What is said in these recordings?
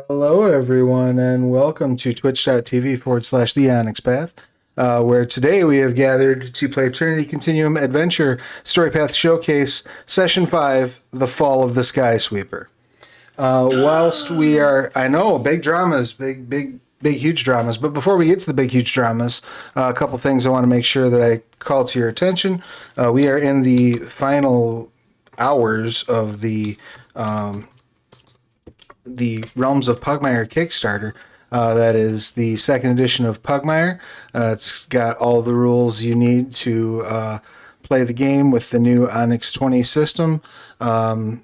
Hello, everyone, and welcome to twitch.tv/the Onyx Path, where today we have gathered to play Trinity Continuum Adventure Storypath Showcase Session 5, The Fall of the Skysweeper. Whilst we are, I know, big dramas, big, huge dramas, but before we get to the big, huge dramas, a couple things I want to make sure that I call to your attention. We are in the final hours of the Realms of Pugmire Kickstarter. That is the second edition of Pugmire. It's got all the rules you need to play the game with the new Onyx 20 system.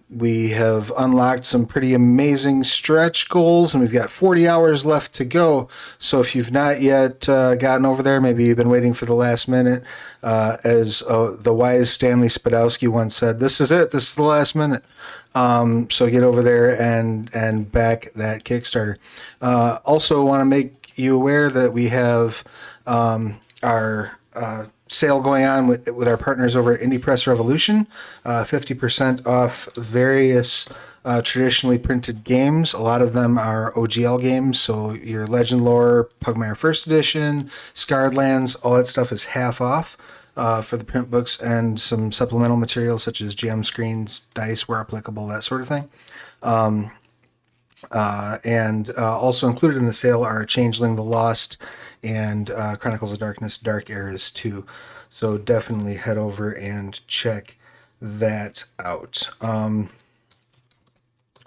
We have unlocked some pretty amazing stretch goals, and we've got 40 hours left to go. So if you've not yet gotten over there, maybe you've been waiting for the last minute. As the wise Stanley Spadowski once said, this is it. This is the last minute. So get over there and back that Kickstarter. Also want to make you aware that we have our sale going on with our partners over at Indie Press Revolution, 50% off various traditionally printed games. A lot of them are OGL games, so your Legend Lore, Pugmire First Edition, Scarred Lands, all that stuff is half off for the print books, and some supplemental materials such as gem screens, dice where applicable, that sort of thing. And also included in the sale are Changeling the Lost and Chronicles of Darkness Dark Eras 2. So definitely head over and check that out. I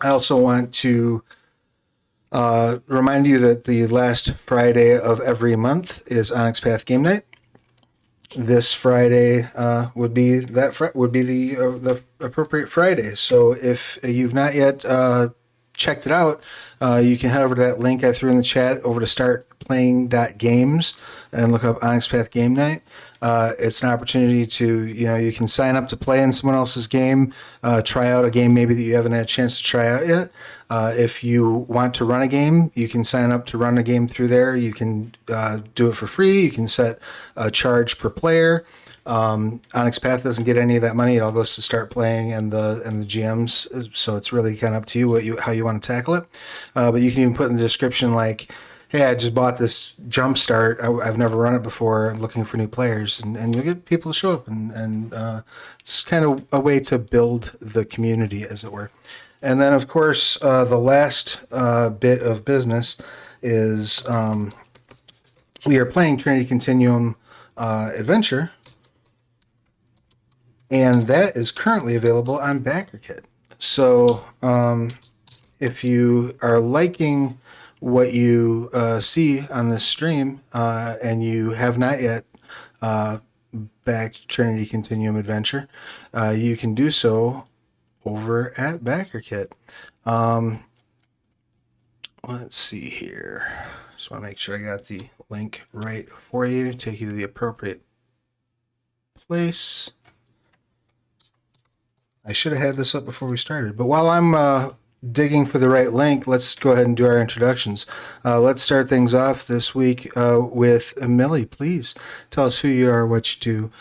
also want to remind you that the last Friday of every month is Onyx Path Game Night. This Friday would be the appropriate Friday. So if you've not yet checked it out, you can head over to that link I threw in the chat over to startplaying.games and look up Onyx Path Game Night. It's an opportunity to, you can sign up to play in someone else's game, try out a game maybe that you haven't had a chance to try out yet. If you want to run a game, you can sign up to run a game through there. You can do it for free. You can set a charge per player. Onyx Path doesn't get any of that money. It all goes to Start Playing and the GMs. So it's really kind of up to you how you want to tackle it. But you can even put in the description like, hey, I just bought this Jumpstart. I've never run it before. I'm looking for new players. And you'll get people to show up. And it's kind of a way to build the community, as it were. And then, of course, the last bit of business is we are playing Trinity Continuum Adventure. And that is currently available on BackerKit. So if you are liking what you see on this stream and you have not yet backed Trinity Continuum Adventure, you can do so over at BackerKit. Let's see here. Just want to make sure I got the link right for you, take you to the appropriate place. I should have had this up before we started, but while I'm digging for the right link, let's go ahead and do our introductions. Let's start things off this week with Millie. Please tell us who you are, what you do,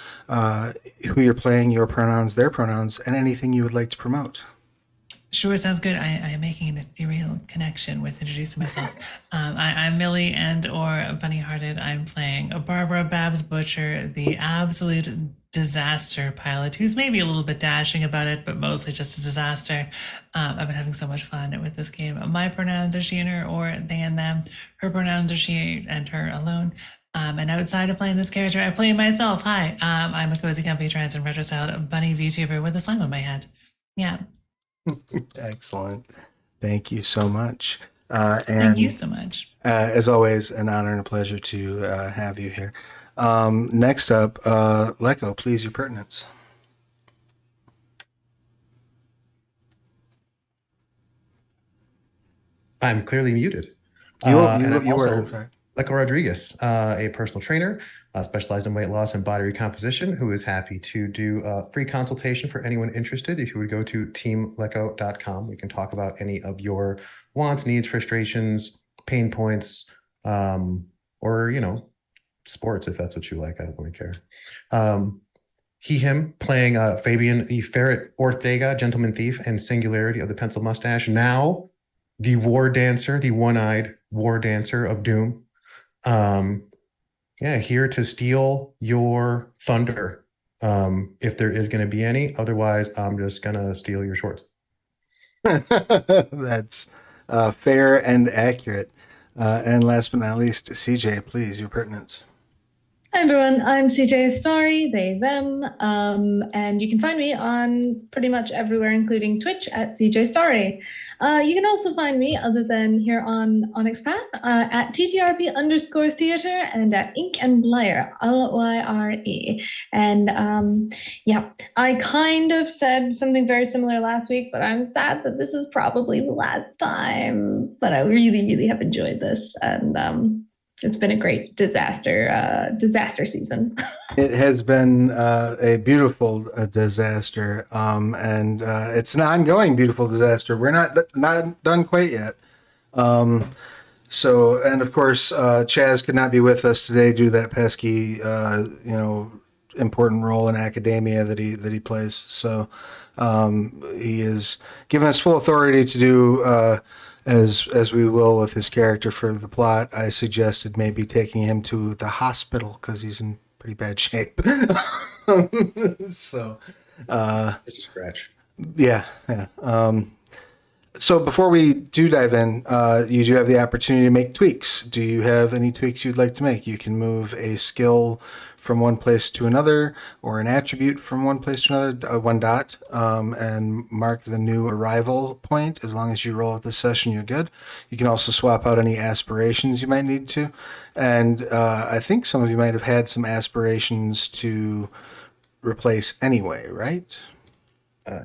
who you're playing, your pronouns, their pronouns, and anything you would like to promote. Sure, sounds good. I am making an ethereal connection with introducing myself. I'm Millie and/or Bunny Hearted. I'm playing Barbara Babs Butcher, the absolute disaster pilot, who's maybe a little bit dashing about it, but mostly just a disaster. I've been having so much fun with this game. My pronouns are she and her, or they and them. Her pronouns are she and her alone. And outside of playing this character, I play myself. Hi, I'm a cozy, comfy, trans, and retro-styled bunny VTuber with a slime on my head. Yeah. Excellent. Thank you so much. Thank you so much. As always, an honor and a pleasure to have you here. Next up, Lecco, please, your pertinence. I'm clearly muted. You I'm were, also in fact. Leco Rodriguez, a personal trainer specialized in weight loss and body recomposition, who is happy to do a free consultation for anyone interested. If you would go to teamleco.com, we can talk about any of your wants, needs, frustrations, pain points, or, sports, if that's what you like. I don't really care. Him playing Fabian the Ferret Ortega, Gentleman Thief, and Singularity of the Pencil Mustache, now the war dancer, the one-eyed war dancer of doom. Um, yeah, here to steal your thunder, if there is going to be any. Otherwise, I'm just gonna steal your shorts. That's fair and accurate. And last but not least, CJ, please, your pertinence. Hi everyone, I'm CJ Sorry, they, them, and you can find me on pretty much everywhere, including Twitch at CJ Story. You can also find me, other than here on Onyx Path, at TTRP_theater and at Ink and Lyre, Lyre. And yeah, I kind of said something very similar last week, but I'm sad that this is probably the last time. But I really, really have enjoyed this, and it's been a great disaster season. It has been a beautiful disaster, and it's an ongoing beautiful disaster. We're not done quite yet. So, and of course, Chaz could not be with us today due to that pesky, important role in academia that he plays. So, he is given us full authority to do. As we will with his character for the plot, I suggested maybe taking him to the hospital because he's in pretty bad shape. So, It's a scratch. yeah. So before we do dive in, you do have the opportunity to make tweaks. Do you have any tweaks you'd like to make? You can move a skill from one place to another, or an attribute from one place to another, one dot, and mark the new arrival point. As long as you roll at this session, you're good. You can also swap out any aspirations you might need to. And I think some of you might have had some aspirations to replace anyway, right?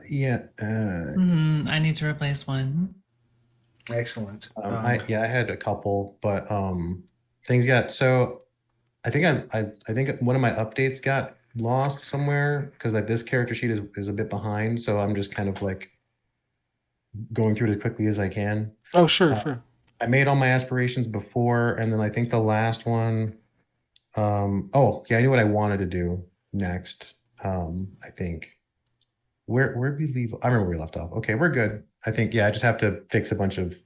Yeah. I need to replace one. Excellent. I had a couple, but things got so. I think I think one of my updates got lost somewhere because like this character sheet is a bit behind, so I'm just kind of like going through it as quickly as I can. Oh, sure. I made all my aspirations before, and then I think the last one. Oh yeah, I knew what I wanted to do next. I think where'd we leave? I remember where we left off. Okay, we're good. I think yeah, I just have to fix a bunch of.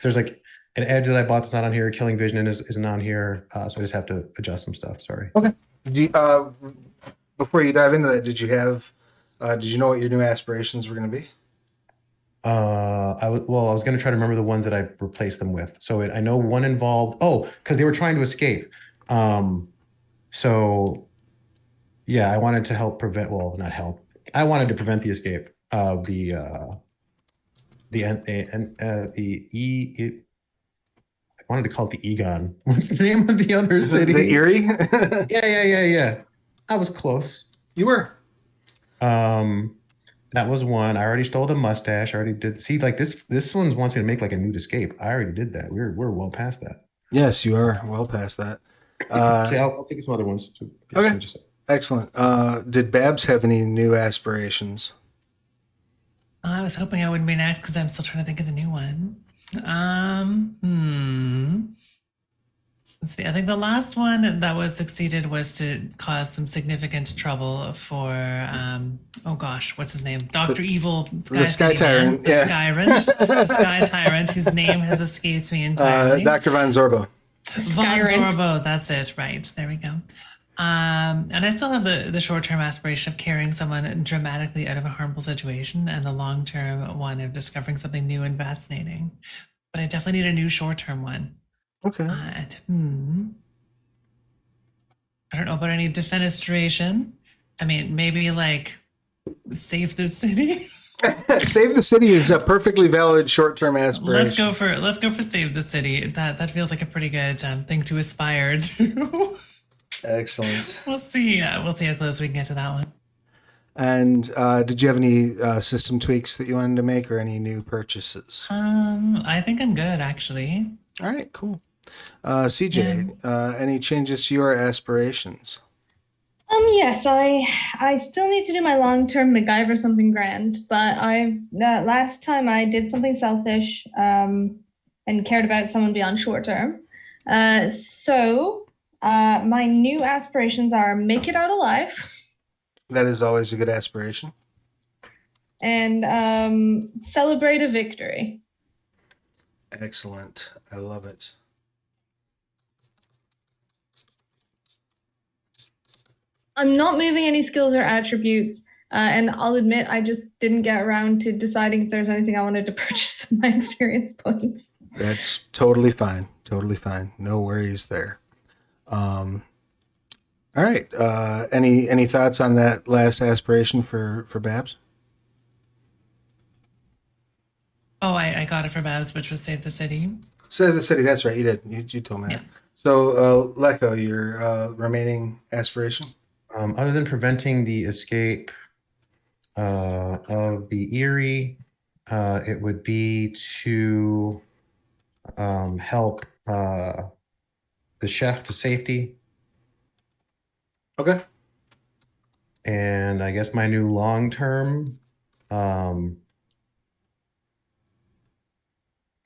There's like an edge that I bought that's not on here. Killing Vision isn't on here, so I just have to adjust some stuff. Sorry. Okay. Before you dive into that, did you know what your new aspirations were going to be? I was going to try to remember the ones that I replaced them with. So I know one involved. Oh, because they were trying to escape. So yeah, I wanted to help prevent. Well, not help. I wanted to prevent the escape of I wanted to call it the Egon. What's the name of the other city? The Erie? Yeah. I was close. You were. That was one. I already stole the mustache. I already did. See, like this one wants me to make like a nude escape. I already did that. We're well past that. Yes, you are well past that. Okay, I'll think of some other ones. Okay. Excellent. Did Babs have any new aspirations? I was hoping I wouldn't be next because I'm still trying to think of the new one. Let's see. I think the last one that was succeeded was to cause some significant trouble for oh gosh, what's his name? Dr. Evil The Sky Tyrant. The Sky Tyrant, whose name has escaped me entirely. Dr. Von Zorbo. Von Zorbo, that's it, right. There we go. And I still have the short-term aspiration of carrying someone dramatically out of a harmful situation, and the long-term one of discovering something new and fascinating. But I definitely need a new short-term one. Okay. I don't know about any defenestration. I mean, maybe like save the city. Save the city is a perfectly valid short-term aspiration. Let's go for save the city. That feels like a pretty good thing to aspire to. Excellent. We'll see how close we can get to that one. And did you have any system tweaks that you wanted to make, or any new purchases? I think I'm good actually. All right, cool. CJ, any changes to your aspirations? Yes, I still need to do my long-term MacGyver something grand, but last time I did something selfish and cared about someone beyond short term. So my new aspirations are make it out alive. That is always a good aspiration. And celebrate a victory. Excellent. I love it. I'm not moving any skills or attributes, and I'll admit I just didn't get around to deciding if there's anything I wanted to purchase in my experience points. That's totally fine. Totally fine. No worries there. All right. Any thoughts on that last aspiration for Babs? Oh, I got it for Babs, which was Save the City. Save the city. That's right. You did. You told me that. Yeah. So, Lecco, your remaining aspiration. Other than preventing the escape of the Erie, it would be to help the chef to safety. Okay. And I guess my new long term, I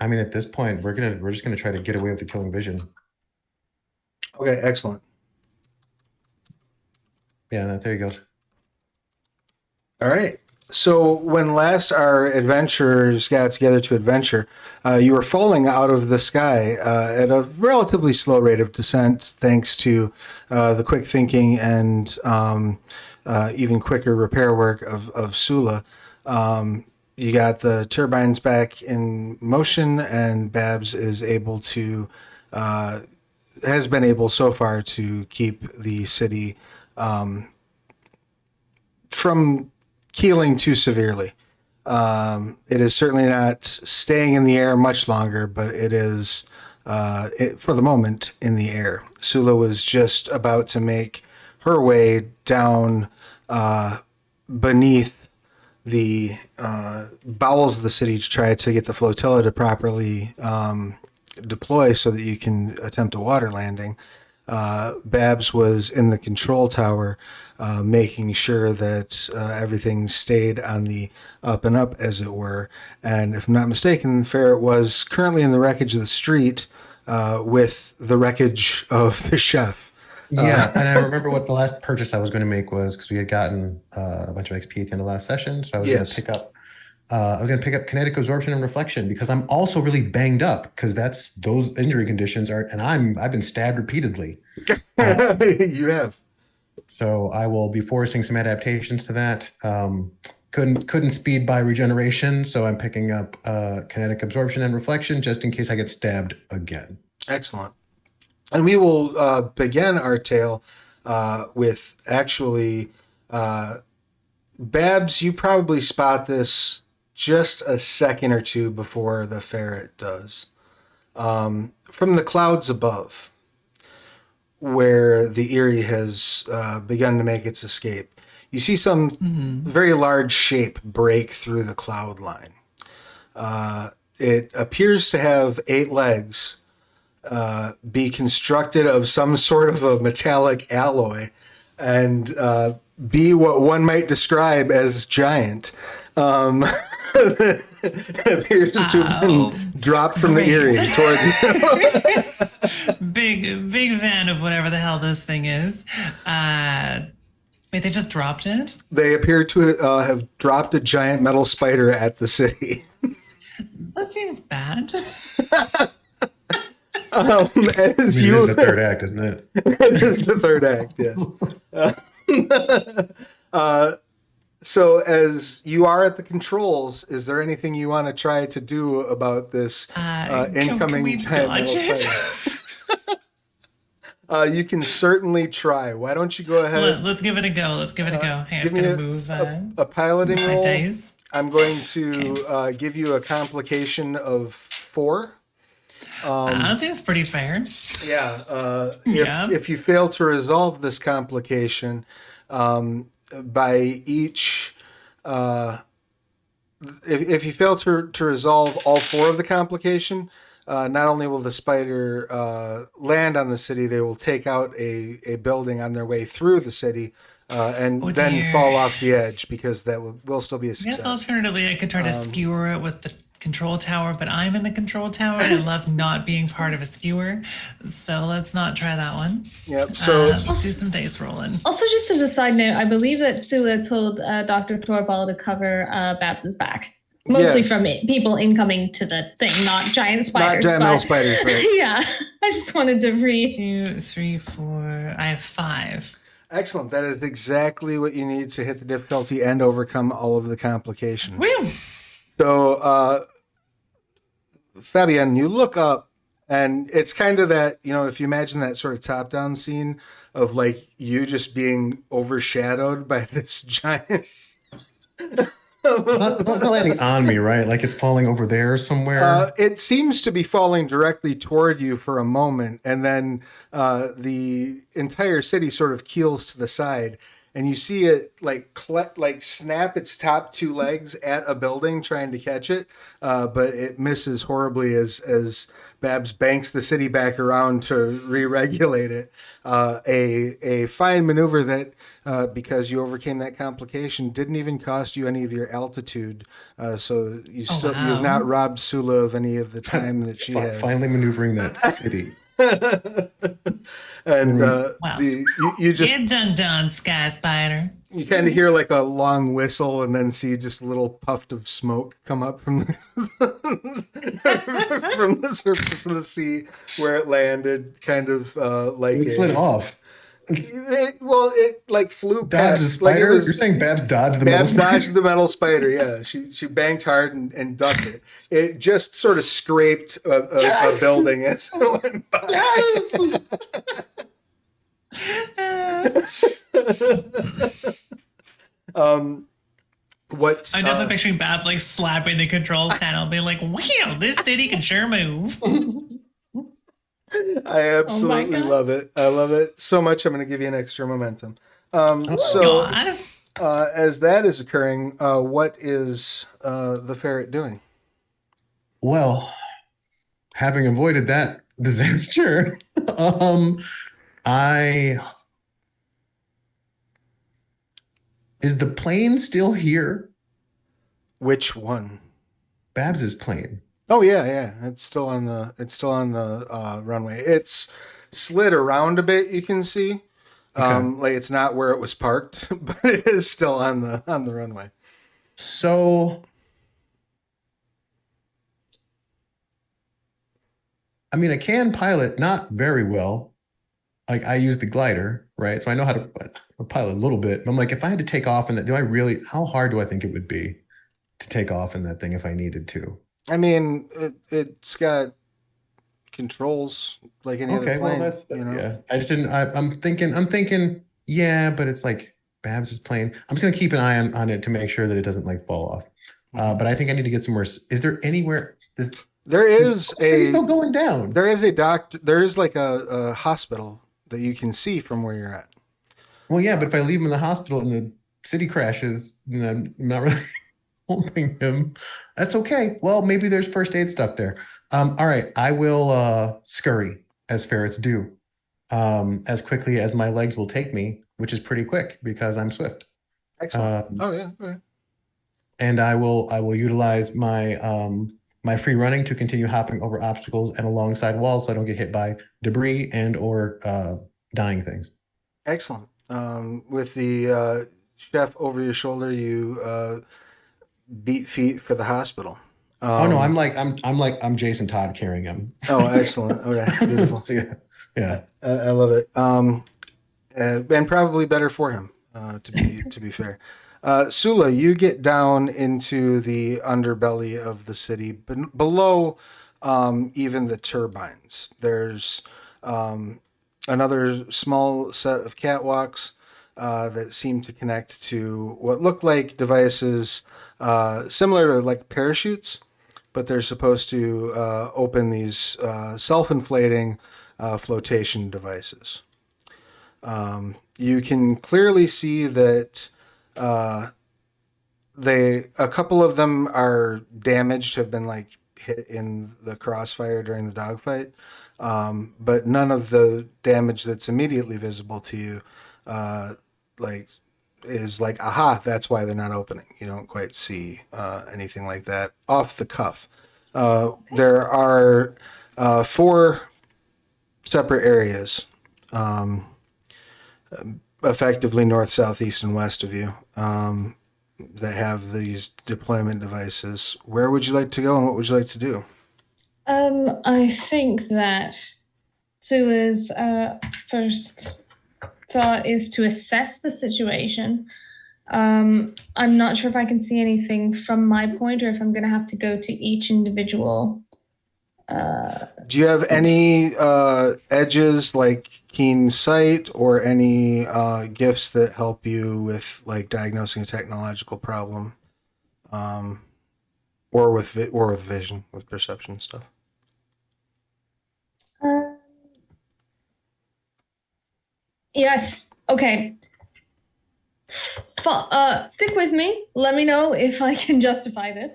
mean, at this point, we're just gonna try to get away with the killing vision. Okay. Excellent. Yeah, there you go. All right. So when last our adventurers got together to adventure, you were falling out of the sky at a relatively slow rate of descent, thanks to the quick thinking and even quicker repair work of Sula. You got the turbines back in motion, and Babs is able to has been able so far to keep the city from keeling too severely. It is certainly not staying in the air much longer, but it is, for the moment, in the air. Sula was just about to make her way down beneath the bowels of the city to try to get the flotilla to properly deploy so that you can attempt a water landing. Babs was in the control tower, making sure that everything stayed on the up and up, as it were. And if I'm not mistaken, Ferret was currently in the wreckage of the street with the wreckage of the chef. Yeah, and I remember what the last purchase I was going to make was, because we had gotten a bunch of XP at the end of last session. So I was going to pick up. I was going to pick up kinetic absorption and reflection, because I'm also really banged up, because that's those injury conditions are, and I've been stabbed repeatedly. You have. So I will be forcing some adaptations to that. Couldn't speed by regeneration, so I'm picking up kinetic absorption and reflection just in case I get stabbed again. Excellent. And we will begin our tale with actually, Babs, you probably spot this just a second or two before the ferret does. From the clouds above, where the Erie has begun to make its escape, you see some very large shape break through the cloud line. It appears to have 8 legs, be constructed of some sort of a metallic alloy, and be what one might describe as giant. It appears to have been dropped from the Erie toward Big fan of whatever the hell this thing is. Wait, they just dropped it? They appear to have dropped a giant metal spider at the city. That seems bad. It's the third act, isn't it? It is the third act, yes. So as you are at the controls, is there anything you want to try to do about this incoming can we giant dodge metal it? spider? You can certainly try. Why don't you go ahead? Let's give it a go. Let's give it a go. Hey, it's Give me going to move a piloting my roll. dice. I'm going to give you a complication of 4. That seems pretty fair. Yeah. Yeah. If you fail to resolve this complication, by each, if you fail to resolve all 4 of the complication, not only will the spider land on the city, they will take out a building on their way through the city, and then dear. fall off the edge, because that will still be a I success. guess alternatively, I could try to skewer it with the control tower, but I'm in the control tower and I love not being part of a skewer. So let's not try that one. Yep. So Let's do some dice rolling. Also, just as a side note, I believe that Sula told Dr. Torvald to cover Babs's back. Mostly Yeah. from people incoming to the thing, not giant spiders. Not giant metal spiders, right? Yeah, I just wanted to read. 2, 3, 4. I have 5. Excellent. That is exactly what you need to hit the difficulty and overcome all of the complications. Woo! So, Fabian, you look up, and it's kind of that, if you imagine that sort of top-down scene of like you just being overshadowed by this giant. It's not landing on me, right? Like it's falling over there somewhere. It seems to be falling directly toward you for a moment, and then the entire city sort of keels to the side, and you see it like snap its top two legs at a building trying to catch it, but it misses horribly as Babs banks the city back around to re-regulate it. A fine maneuver that, because you overcame that complication, didn't even cost you any of your altitude. So you've not robbed Sula of any of the time that she has. Finally maneuvering that city. And Wow. you just Get done, Sky Spider. you kind of hear like a long whistle, and then see just a little puff of smoke come up from the from the surface of the sea where it landed, kind of like It slid off. it like flew Dodged the past. Like spider? You're saying Babs dodged the metal Babs spider? dodged the metal spider. Yeah, she banked hard and ducked it. It just sort of scraped a building as it went by. What's I'm definitely picturing Babs like slapping the control panel, being like, "Wow, this city can sure move." I absolutely God. love it. I love it so much. I'm going to give you an extra momentum. God. As that is occurring, what is the ferret doing? Well, having avoided that disaster, is the plane still here? Which one? Babs's plane. Oh yeah. It's still on the runway. It's slid around a bit. You can see, like it's not where it was parked, but it is still on the runway. So, I mean, I can pilot not very well. Like I use the glider, right? So I know how to pilot a little bit. But I'm like, if I had to take off in that, how hard do I think it would be to take off in that thing if I needed to? I mean, it's got controls like any other Okay, plane. well, that's yeah. I just didn't. I'm thinking, yeah, but it's like Babs' plane. I'm just gonna keep an eye on it to make sure that it doesn't like fall off. But I think I need to get somewhere. Is there anywhere? There is still going down. There is a doctor. There is like a hospital that you can see from where you're at. Well, yeah, but if I leave him in the hospital and the city crashes, then I'm not really helping him. That's okay. Well, maybe there's first aid stuff there. All right, I will scurry as ferrets do, as quickly as my legs will take me, which is pretty quick because I'm swift. Excellent. Oh yeah. Okay. And I will utilize my free running to continue hopping over obstacles and alongside walls so I don't get hit by debris and or dying things. Excellent. With the chef over your shoulder, you beat feet for the hospital. Oh no, I'm Jason Todd carrying him. Oh, excellent. Okay, beautiful. So, yeah. I love it. And probably better for him, to be fair. Sula, you get down into the underbelly of the city, below even the turbines. There's another small set of catwalks that seem to connect to what look like devices similar to like parachutes, but they're supposed to open these self-inflating flotation devices. You can clearly see that a couple of them are damaged, have been like hit in the crossfire during the dogfight, but none of the damage that's immediately visible to you is like, aha, that's why they're not opening. You don't quite see anything like that off the cuff. There are 4 separate areas, effectively north, south, east, and west of you. that have these deployment devices. Where would you like to go, and what would you like to do? I think that Sula's first thought is to assess the situation. I'm not sure if I can see anything from my point or if I'm going to have to go to each individual. Do you have any edges like keen sight or any gifts that help you with like diagnosing a technological problem, or with vision, with perception stuff? Yes. Okay. Stick with me. Let me know if I can justify this.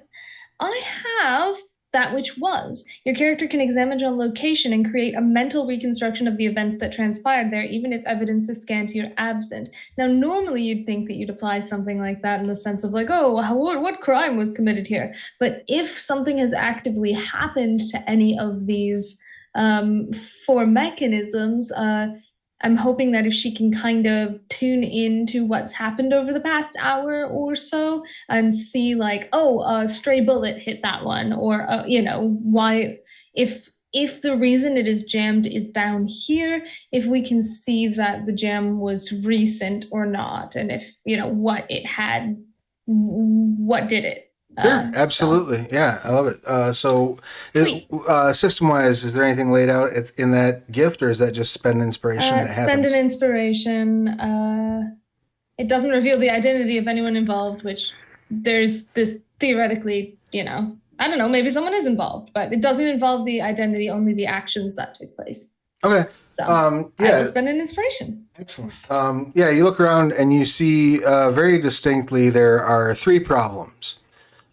I have that which was. Your character can examine a location and create a mental reconstruction of the events that transpired there, even if evidence is scanty or absent. Now, normally you'd think that you'd apply something like that in the sense of like, oh, what crime was committed here? But if something has actively happened to any of these four mechanisms, I'm hoping that if she can kind of tune into what's happened over the past hour or so and see like, oh, a stray bullet hit that one, or why if the reason it is jammed is down here, if we can see that the jam was recent or not, and if what it had, what did it. Sure, absolutely. Yeah, I love it. System-wise, is there anything laid out in that gift, or is that just spend inspiration? Spend an inspiration. It doesn't reveal the identity of anyone involved, which there's this theoretically, I don't know, maybe someone is involved, but it doesn't involve the identity, only the actions that took place. Okay. So I will spend an inspiration. Excellent. You look around and you see very distinctly there are three problems.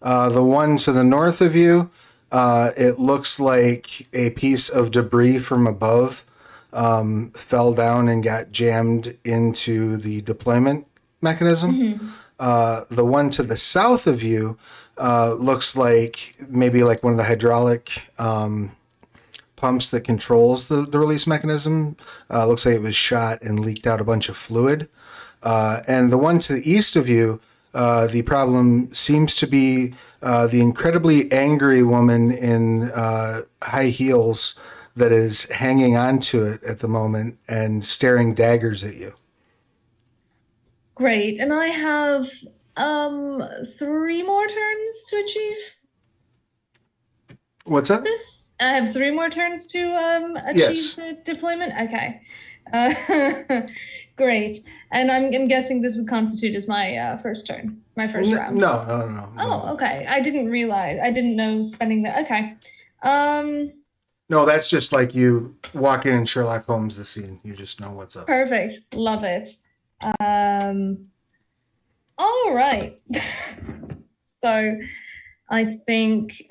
The one to the north of you, it looks like a piece of debris from above fell down and got jammed into the deployment mechanism. Mm-hmm. The one to the south of you looks like maybe like one of the hydraulic pumps that controls the release mechanism. Looks like it was shot and leaked out a bunch of fluid. And the one to the east of you, the problem seems to be the incredibly angry woman in high heels that is hanging onto it at the moment and staring daggers at you. Great. And I have 3 more turns to achieve. What's that? This? I have 3 more turns to achieve the deployment? Okay. Great. And I'm guessing this would constitute as my first turn, my first round. No. Oh, okay. I didn't know spending that. Okay. No, that's just like you walk in and Sherlock Holmes the scene. You just know what's up. Perfect. Love it. All right. So I think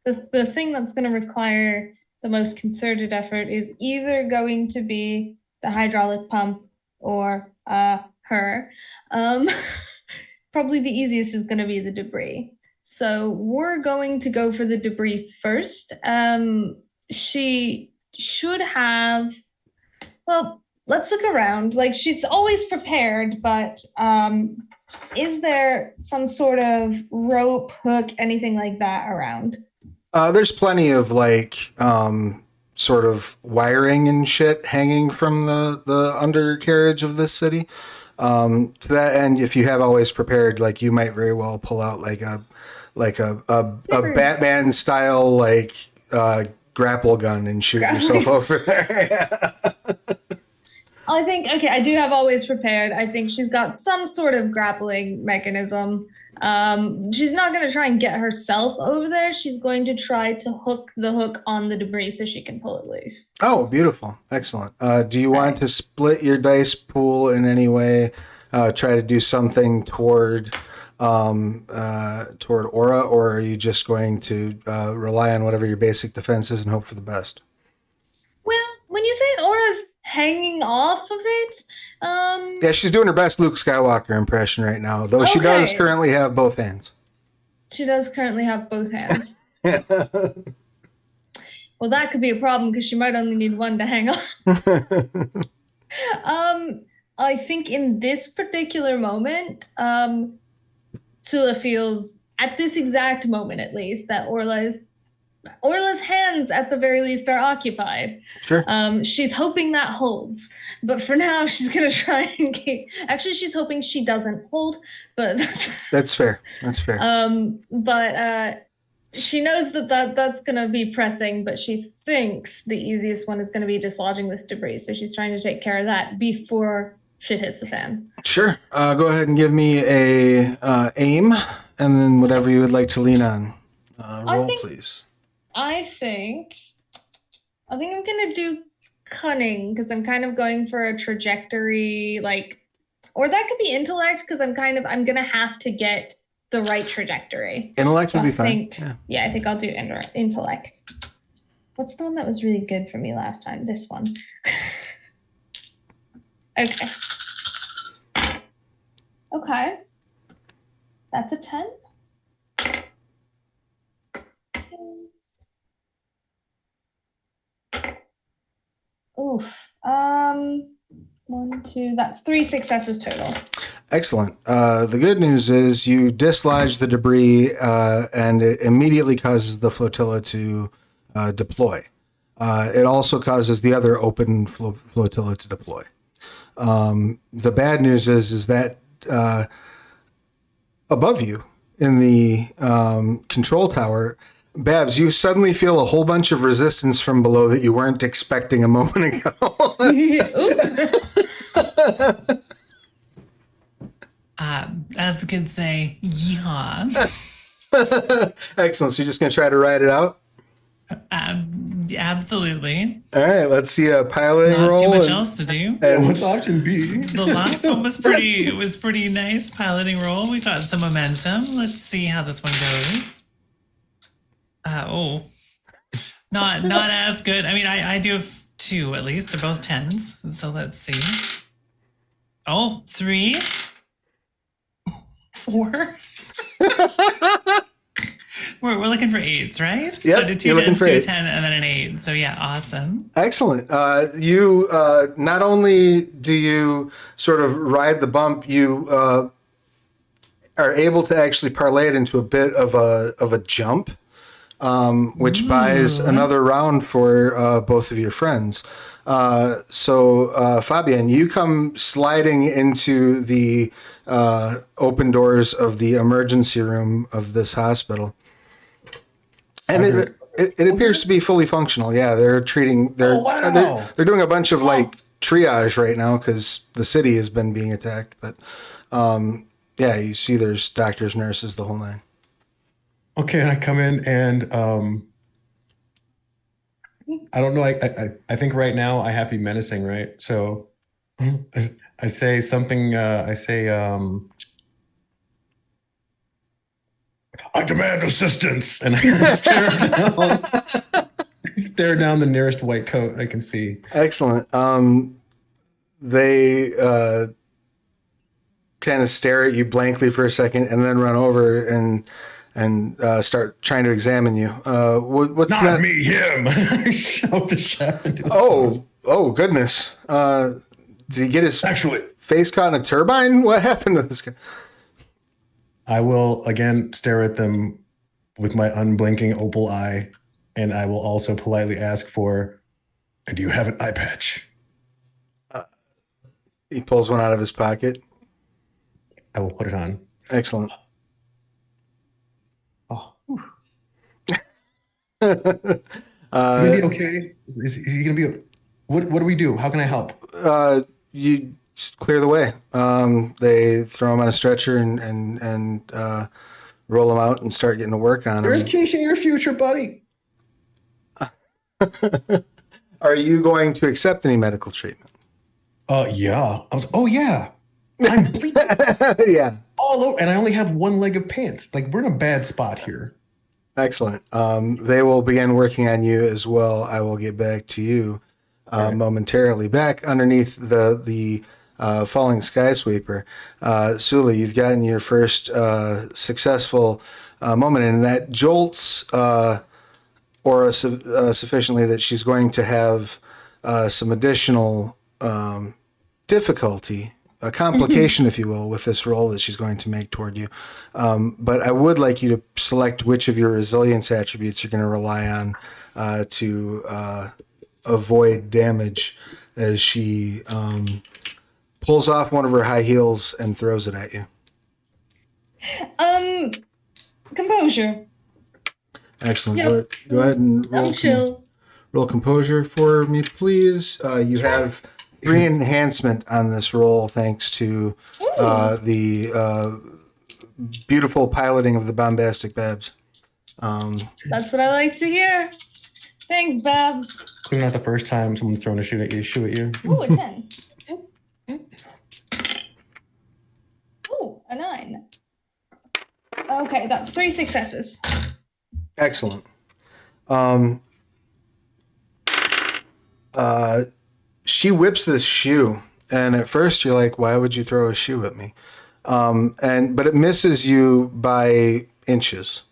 the thing that's going to require the most concerted effort is either going to be the hydraulic pump or her. Probably the easiest is going to be the debris. So we're going to go for the debris first. She should have, well, let's look around. Like, she's always prepared, but is there some sort of rope, hook, anything like that around? There's plenty of like sort of wiring and shit hanging from the undercarriage of this city. To that end, if you have always prepared, like you might very well pull out like a Batman style like grapple gun and shoot yourself over there. I think, okay, I do have always prepared. I think she's got some sort of grappling mechanism. She's not going to try and get herself over there. She's going to try to hook the hook on the debris so she can pull it loose. Oh, beautiful. Excellent. Do you want to split your dice pool in any way? Try to do something toward aura, or are you just going to rely on whatever your basic defense is and hope for the best? Well, when you say aura's hanging off of it, yeah, she's doing her best Luke Skywalker impression right now, though she does currently have both hands. She does currently have both hands. Well, that could be a problem because she might only need one to hang on. I think in this particular moment, Sula feels at this exact moment, at least, that Orla's hands, at the very least, are occupied. Sure. She's hoping that holds, but for now, she's gonna try and keep. Actually, she's hoping she doesn't hold, but That's fair. That's fair. But she knows that's gonna be pressing, but she thinks the easiest one is gonna be dislodging this debris. So she's trying to take care of that before shit hits the fan. Sure. Go ahead and give me a aim, and then whatever you would like to lean on. Roll, please. I think I'm gonna do cunning because I'm kind of going for a trajectory, or that could be intellect because I'm gonna have to get the right trajectory. Intellect would be fine. Yeah, I think I'll do intellect. What's the one that was really good for me last time? This one. Okay. Okay. That's a 10. Oof. 1, 2, that's 3 successes total. Excellent. The good news is you dislodge the debris and it immediately causes the flotilla to deploy. It also causes the other open flotilla to deploy. The bad news is that above you in the control tower, Babs, you suddenly feel a whole bunch of resistance from below that you weren't expecting a moment ago. As the kids say, yeah. Excellent. So you're just going to try to ride it out? Absolutely. All right. Let's see a piloting Not roll. too much else to do. And what's option B? The last one was pretty nice piloting roll. We got some momentum. Let's see how this one goes. Not as good. I mean, I do have 2 at least. They're both 10s. So let's see. 3, 4. We're looking for 8s, right? Yep, So did 2 you're looking 10s, for 2 8s. 10, and then an 8. So yeah, awesome. Excellent. You not only do you sort of ride the bump, you are able to actually parlay it into a bit of a jump, which buys another round for both of your friends. So Fabian, you come sliding into the open doors of the emergency room of this hospital. And it appears to be fully functional. Yeah, they're treating. They're doing a bunch of triage right now because the city has been being attacked. But yeah, you see, there's doctors, nurses, the whole nine. Okay, and I come in and I don't know. I think right now I have to be menacing, right? So I say something. I say. I demand assistance, and I stare down the nearest white coat I can see. Excellent. They kind of stare at you blankly for a second, and then run over and start trying to examine you. What's Not that? me, him. I shove the shaft into his Oh, goodness. Did he get his face caught in a turbine? What happened to this guy? I will again stare at them with my unblinking opal eye, and I will also politely ask for, do you have an eye patch? He pulls one out of his pocket. I will put it on. Excellent. Oh. Gonna be okay? Is he gonna be? What do we do? How can I help? You clear the way. They throw him on a stretcher and roll him out and start getting to work on him. There's kinks in your future, buddy. Are you going to accept any medical treatment? Yeah. Yeah. I'm bleeding Yeah. all over, and I only have one leg of pants. Like, we're in a bad spot here. Excellent. They will begin working on you as well. I will get back to you momentarily. Back underneath the falling Skysweeper, Sula, you've gotten your first successful moment, and that jolts Aura sufficiently that she's going to have some additional difficulty, a complication, if you will, with this roll that she's going to make toward you. But I would like you to select which of your resilience attributes you're going to rely on to avoid damage as she pulls off one of her high heels and throws it at you. Composure. Excellent. Yep. Go ahead and I'm chill. roll composure for me, please. You have 3 enhancement on this roll thanks to the beautiful piloting of the bombastic Babs. That's what I like to hear. Thanks, Babs. It's not the first time someone's thrown a shoe at you. Ooh, a 10. Ooh, a 9. Okay, that's 3 successes. Excellent. She whips this shoe, and at first you're like, "Why would you throw a shoe at me?" But it misses you by inches,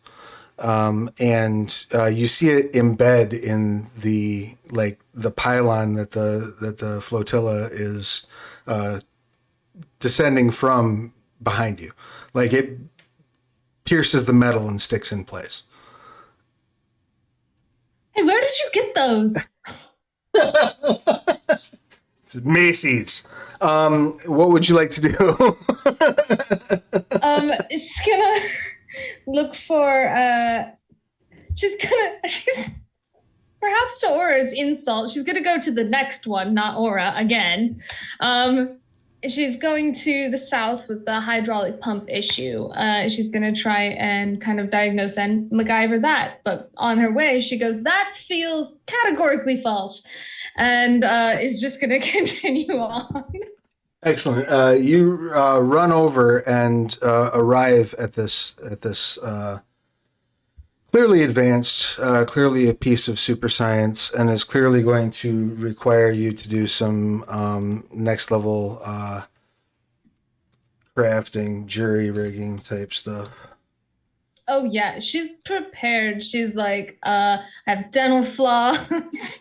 and you see it embed in the pylon that the flotilla is descending from behind you. Like it pierces the metal and sticks in place. Hey, where did you get those? It's Macy's. What would you like to do? She's gonna look for she's perhaps to Aura's insult. She's gonna go to the next one, not Aura again. She's going to the south with the hydraulic pump issue. She's going to try and kind of diagnose and MacGyver that. But on her way, she goes, that feels categorically false. And is just going to continue on. Excellent. You run over and arrive at this clearly advanced, clearly a piece of super science, and is clearly going to require you to do some next level crafting, jury rigging type stuff. Oh yeah, she's prepared. She's like, I have dental floss.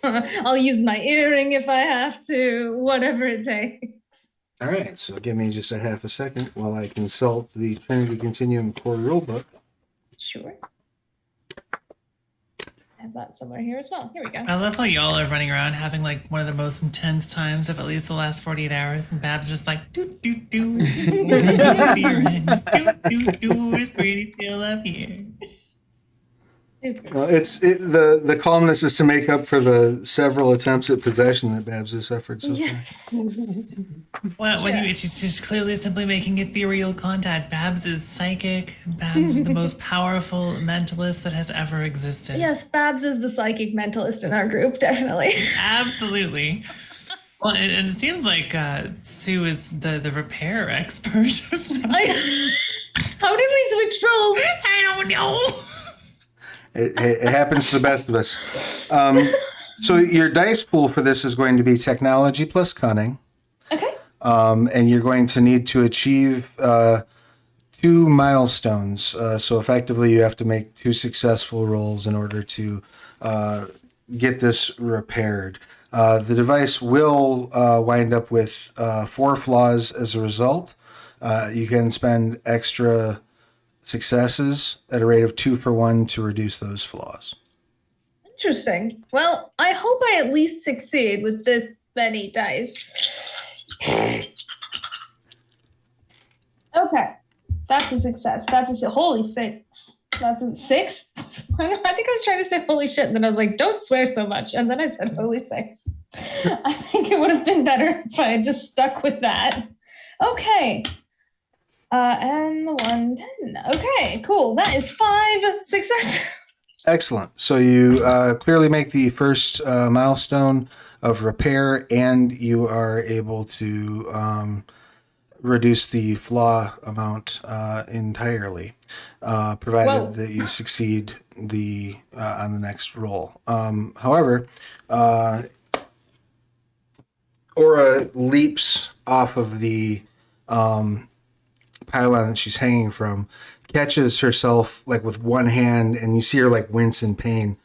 I'll use my earring if I have to, whatever it takes. All right, so give me just a half a second while I consult the Trinity Continuum core rulebook. Sure. I have that somewhere here as well. Here we go. I love how y'all are running around having like one of the most intense times of at least the last 48 hours, and Babs just like do do do steering, do do it's pretty feel up here. Super. Well, the calmness is to make up for the several attempts at possession that Babs has suffered so far. Yes. Well, when she's just clearly simply making ethereal contact. Babs is psychic. Babs is the most powerful mentalist that has ever existed. Yes, Babs is the psychic mentalist in our group, definitely. Absolutely. Well, and it seems like Sue is the repair expert. How did we switch roles? I don't know. It happens to the best of us. So your dice pool for this is going to be technology plus cunning. Okay. And you're going to need to achieve 2 milestones. So effectively, you have to make 2 successful rolls in order to get this repaired. The device will wind up with 4 flaws as a result. You can spend extra successes at a rate of 2 for 1 to reduce those flaws. Interesting. Well, I hope I at least succeed with this many dice. Okay. That's a success. That's a holy 6. That's a 6? I think I was trying to say holy shit, and then I was like, don't swear so much. And then I said holy 6. I think it would have been better if I had just stuck with that. Okay. And the 110. Okay, cool. That is 5 successes. Excellent. So you clearly make the first milestone of repair, and you are able to reduce the flaw amount entirely, provided that you succeed on the next roll. However, Aura leaps off of the pylon that she's hanging from, catches herself like with one hand, and you see her like wince in pain.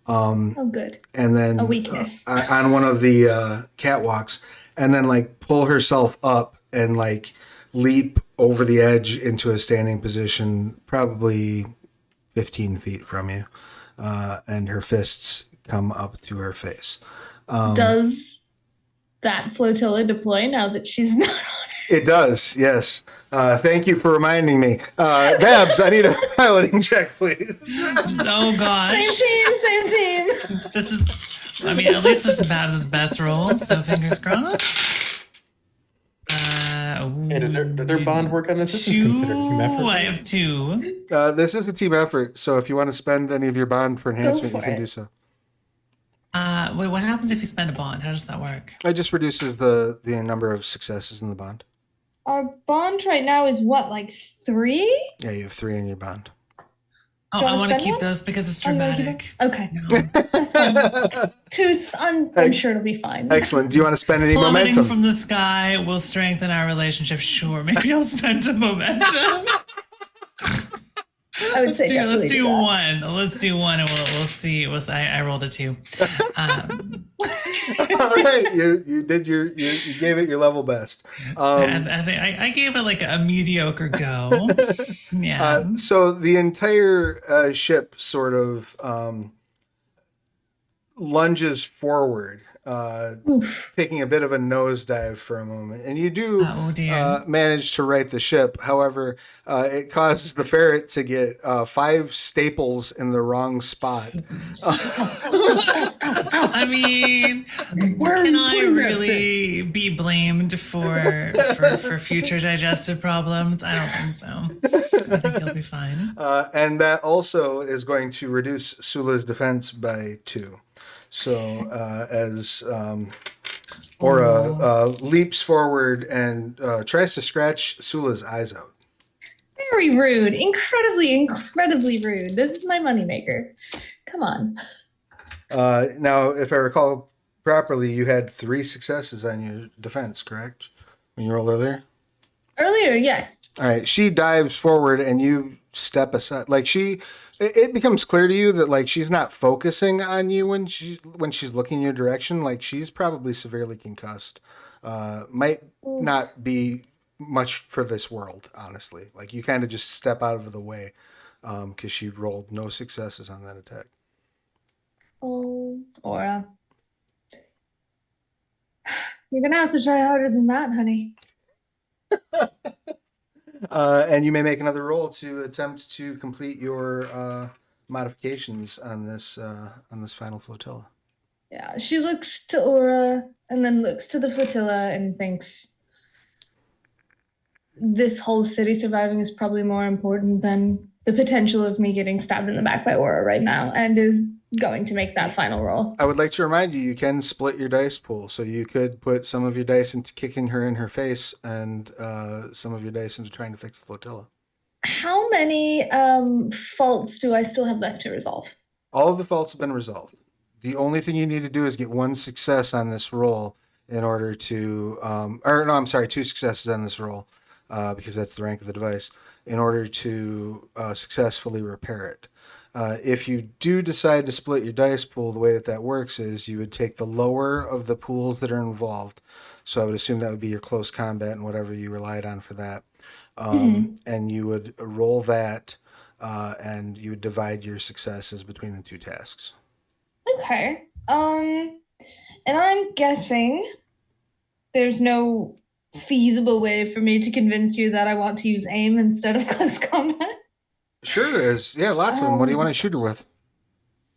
Oh, good. And then A weakness. on one of the catwalks, and then like pull herself up and like leap over the edge into a standing position, probably 15 feet from you, and her fists come up to her face. Does that flotilla deploy now that she's not on it? It does, yes. Thank you for reminding me. Babs, I need a piloting check, please. Oh gosh. Same team. This is, I mean, at least this is Babs' best roll, so fingers crossed. Hey, does their bond work on this? This is considered team effort. I have 2. This is a team effort, so if you want to spend any of your bond for enhancement, Go you for can it. do so. Wait, what happens if you spend a bond? How does that work? It just reduces the number of successes in the bond. Our bond right now is what, like 3? Yeah, you have 3 in your bond. Oh, Do you I wanna want to spend keep one? those because it's Oh, you wanna keep dramatic. it? Okay, that's fine. 2's, I'm sure it'll be fine. Excellent. Do you want to spend any Plummeting momentum? from the sky will strengthen our relationship. Sure, maybe I'll spend a momentum. I would say definitely Let's do that. 1. Let's do 1, and we'll see. I rolled a 2. All right, you did you gave it your level best. And I gave it like a mediocre go. Yeah. So the entire ship sort of lunges forward, taking a bit of a nosedive for a moment, and you do Oh, dear. manage to right the ship. However, it causes the ferret to get 5 staples in the wrong spot. I mean, Where are can you I putting that really be blamed for future digestive problems? I don't think so. I think he'll be fine. And that also is going to reduce Sula's defense by 2. So as Aura leaps forward and tries to scratch Sula's eyes out. Very rude. Incredibly rude. This is my moneymaker. Come on. Now, if I recall properly, you had 3 successes on your defense, correct? When you rolled earlier? Earlier, yes. All right. She dives forward and you step aside. Like it becomes clear to you that like she's not focusing on you when she's looking your direction. Like she's probably severely concussed. Might not be much for this world, honestly. Like you kind of just step out of the way because she rolled no successes on that attack. Oh, Aura. You're gonna have to try harder than that, honey. And you may make another roll to attempt to complete your modifications on this final flotilla. Yeah, she looks to Aura and then looks to the flotilla and thinks this whole city surviving is probably more important than the potential of me getting stabbed in the back by Aura right now, and is going to make that final roll. I would like to remind you, you can split your dice pool, so you could put some of your dice into kicking her in her face, and some of your dice into trying to fix the flotilla. How many faults do I still have left to resolve? All of the faults have been resolved. The only thing you need to do is get 1 success on this roll in order to, 2 successes on this roll, because that's the rank of the device, in order to successfully repair it. If you do decide to split your dice pool, the way that works is you would take the lower of the pools that are involved. So I would assume that would be your close combat and whatever you relied on for that. And you would roll that, and you would divide your successes between the 2 tasks. Okay. And I'm guessing there's no feasible way for me to convince you that I want to use aim instead of close combat. Sure, there is. Yeah, lots of them. What do you want to shoot her with?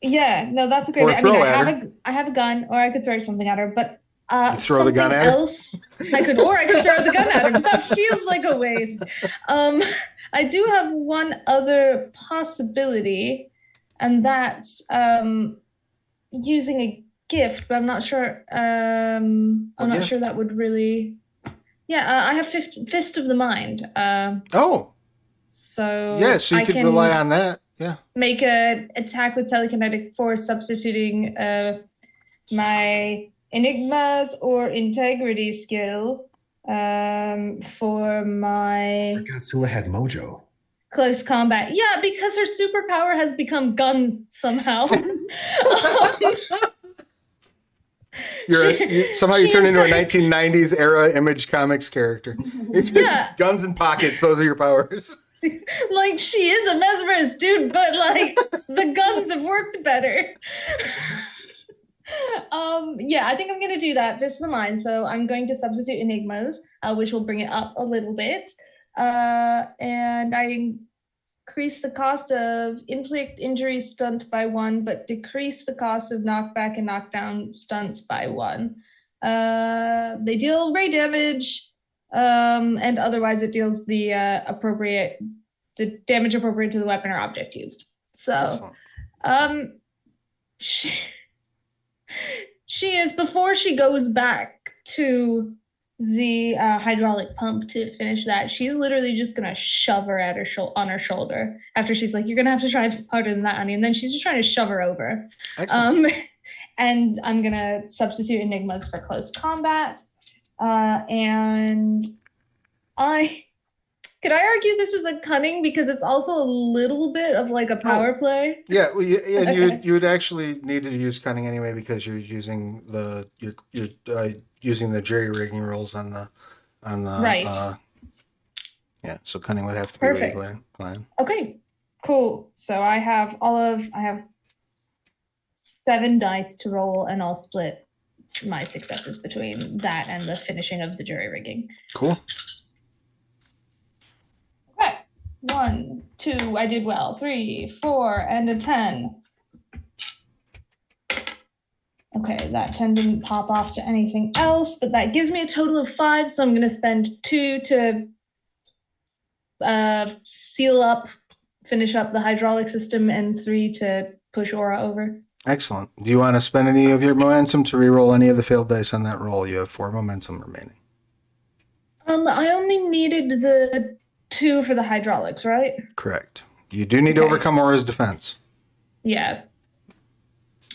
Yeah, no, that's a great. Or I throw mean, at I have a gun, or I could throw something at her, but You throw the gun something at her? else I could throw the gun at her, but that feels like a waste. I do have one other possibility, and that's using a gift, but I'm not sure. I'm not gift? sure that would really. Yeah, I have Fist of the Mind. Oh, So yeah, so you I could can rely on that. Yeah. make a attack with telekinetic force, substituting my enigmas or integrity skill for my God, Sula had mojo. close combat. Yeah, because her superpower has become guns somehow. Somehow you turn into a 1990s era Image Comics character. It's just Yeah. guns in pockets. Those are your powers. Like, she is a mesmerist, dude, but like the guns have worked better. Yeah, I think I'm gonna do that. Fist of the mind. So I'm going to substitute enigmas, which will bring it up a little bit. And I increase the cost of inflict injury stunt by 1, but decrease the cost of knockback and knockdown stunts by 1. They deal ray damage, and otherwise it deals the damage appropriate to the weapon or object used. So, Excellent. she is, before she goes back to the hydraulic pump to finish that, she's literally just gonna shove her at her on her shoulder after she's like, "You're gonna have to try harder than that, honey," and then she's just trying to shove her over. Excellent. And I'm gonna substitute enigmas for close combat, and could I argue this is a cunning because it's also a little bit of like a power play? Yeah, well, you would actually need to use cunning anyway because you're using you're using the jury rigging rules on the Right. Yeah, so cunning would have to be Perfect. plan. Okay, cool. So I have 7 dice to roll, and I'll split my successes between that and the finishing of the jury rigging. Cool. Okay, 1, 2, I did well. 3, 4, and a 10. Okay, that 10 didn't pop off to anything else, but that gives me a total of 5, so I'm going to spend 2 to seal up, finish up the hydraulic system, and 3 to push Aura over. Excellent. Do you want to spend any of your momentum to reroll any of the failed dice on that roll? You have 4 momentum remaining. I only needed the 2 for the hydraulics, right? Correct. You do need to overcome Aura's defense. Yeah.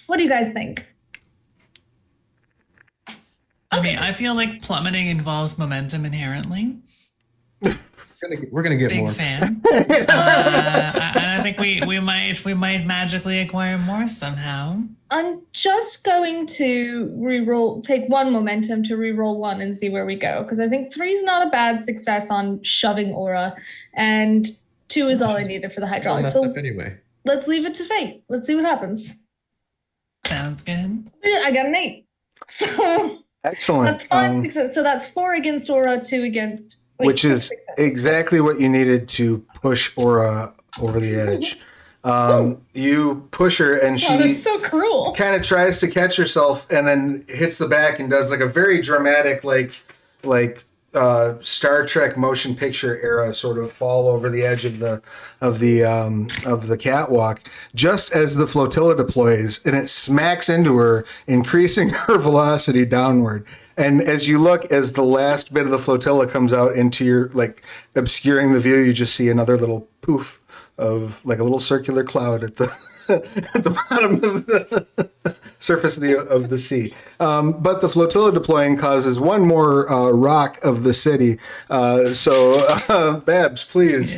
What do you guys think? I mean, I feel like plummeting involves momentum inherently. We're gonna get Big more. fan. And I think we might magically acquire more somehow. I'm just going to take 1 momentum to reroll 1 and see where we go, because I think 3 is not a bad success on shoving Aura, and 2 is all I needed for the hydraulics. So Anyway, let's leave it to fate. Let's see what happens. Sounds good. I got an 8. So Excellent. that's 5 success. So that's 4 against Aura, 2 against. Which is exactly what you needed to push Aura over the edge. You push her, and she that's so cruel. kind of tries to catch herself, and then hits the back and does like a very dramatic, like Star Trek motion picture era sort of fall over the edge of the catwalk, just as the flotilla deploys, and it smacks into her, increasing her velocity downward. And as you look, as the last bit of the flotilla comes out into your, like, obscuring the view, you just see another little poof of, like, a little circular cloud at the at the bottom of the surface of the sea. But the flotilla deploying causes one more rock of the city. So, Babs, please.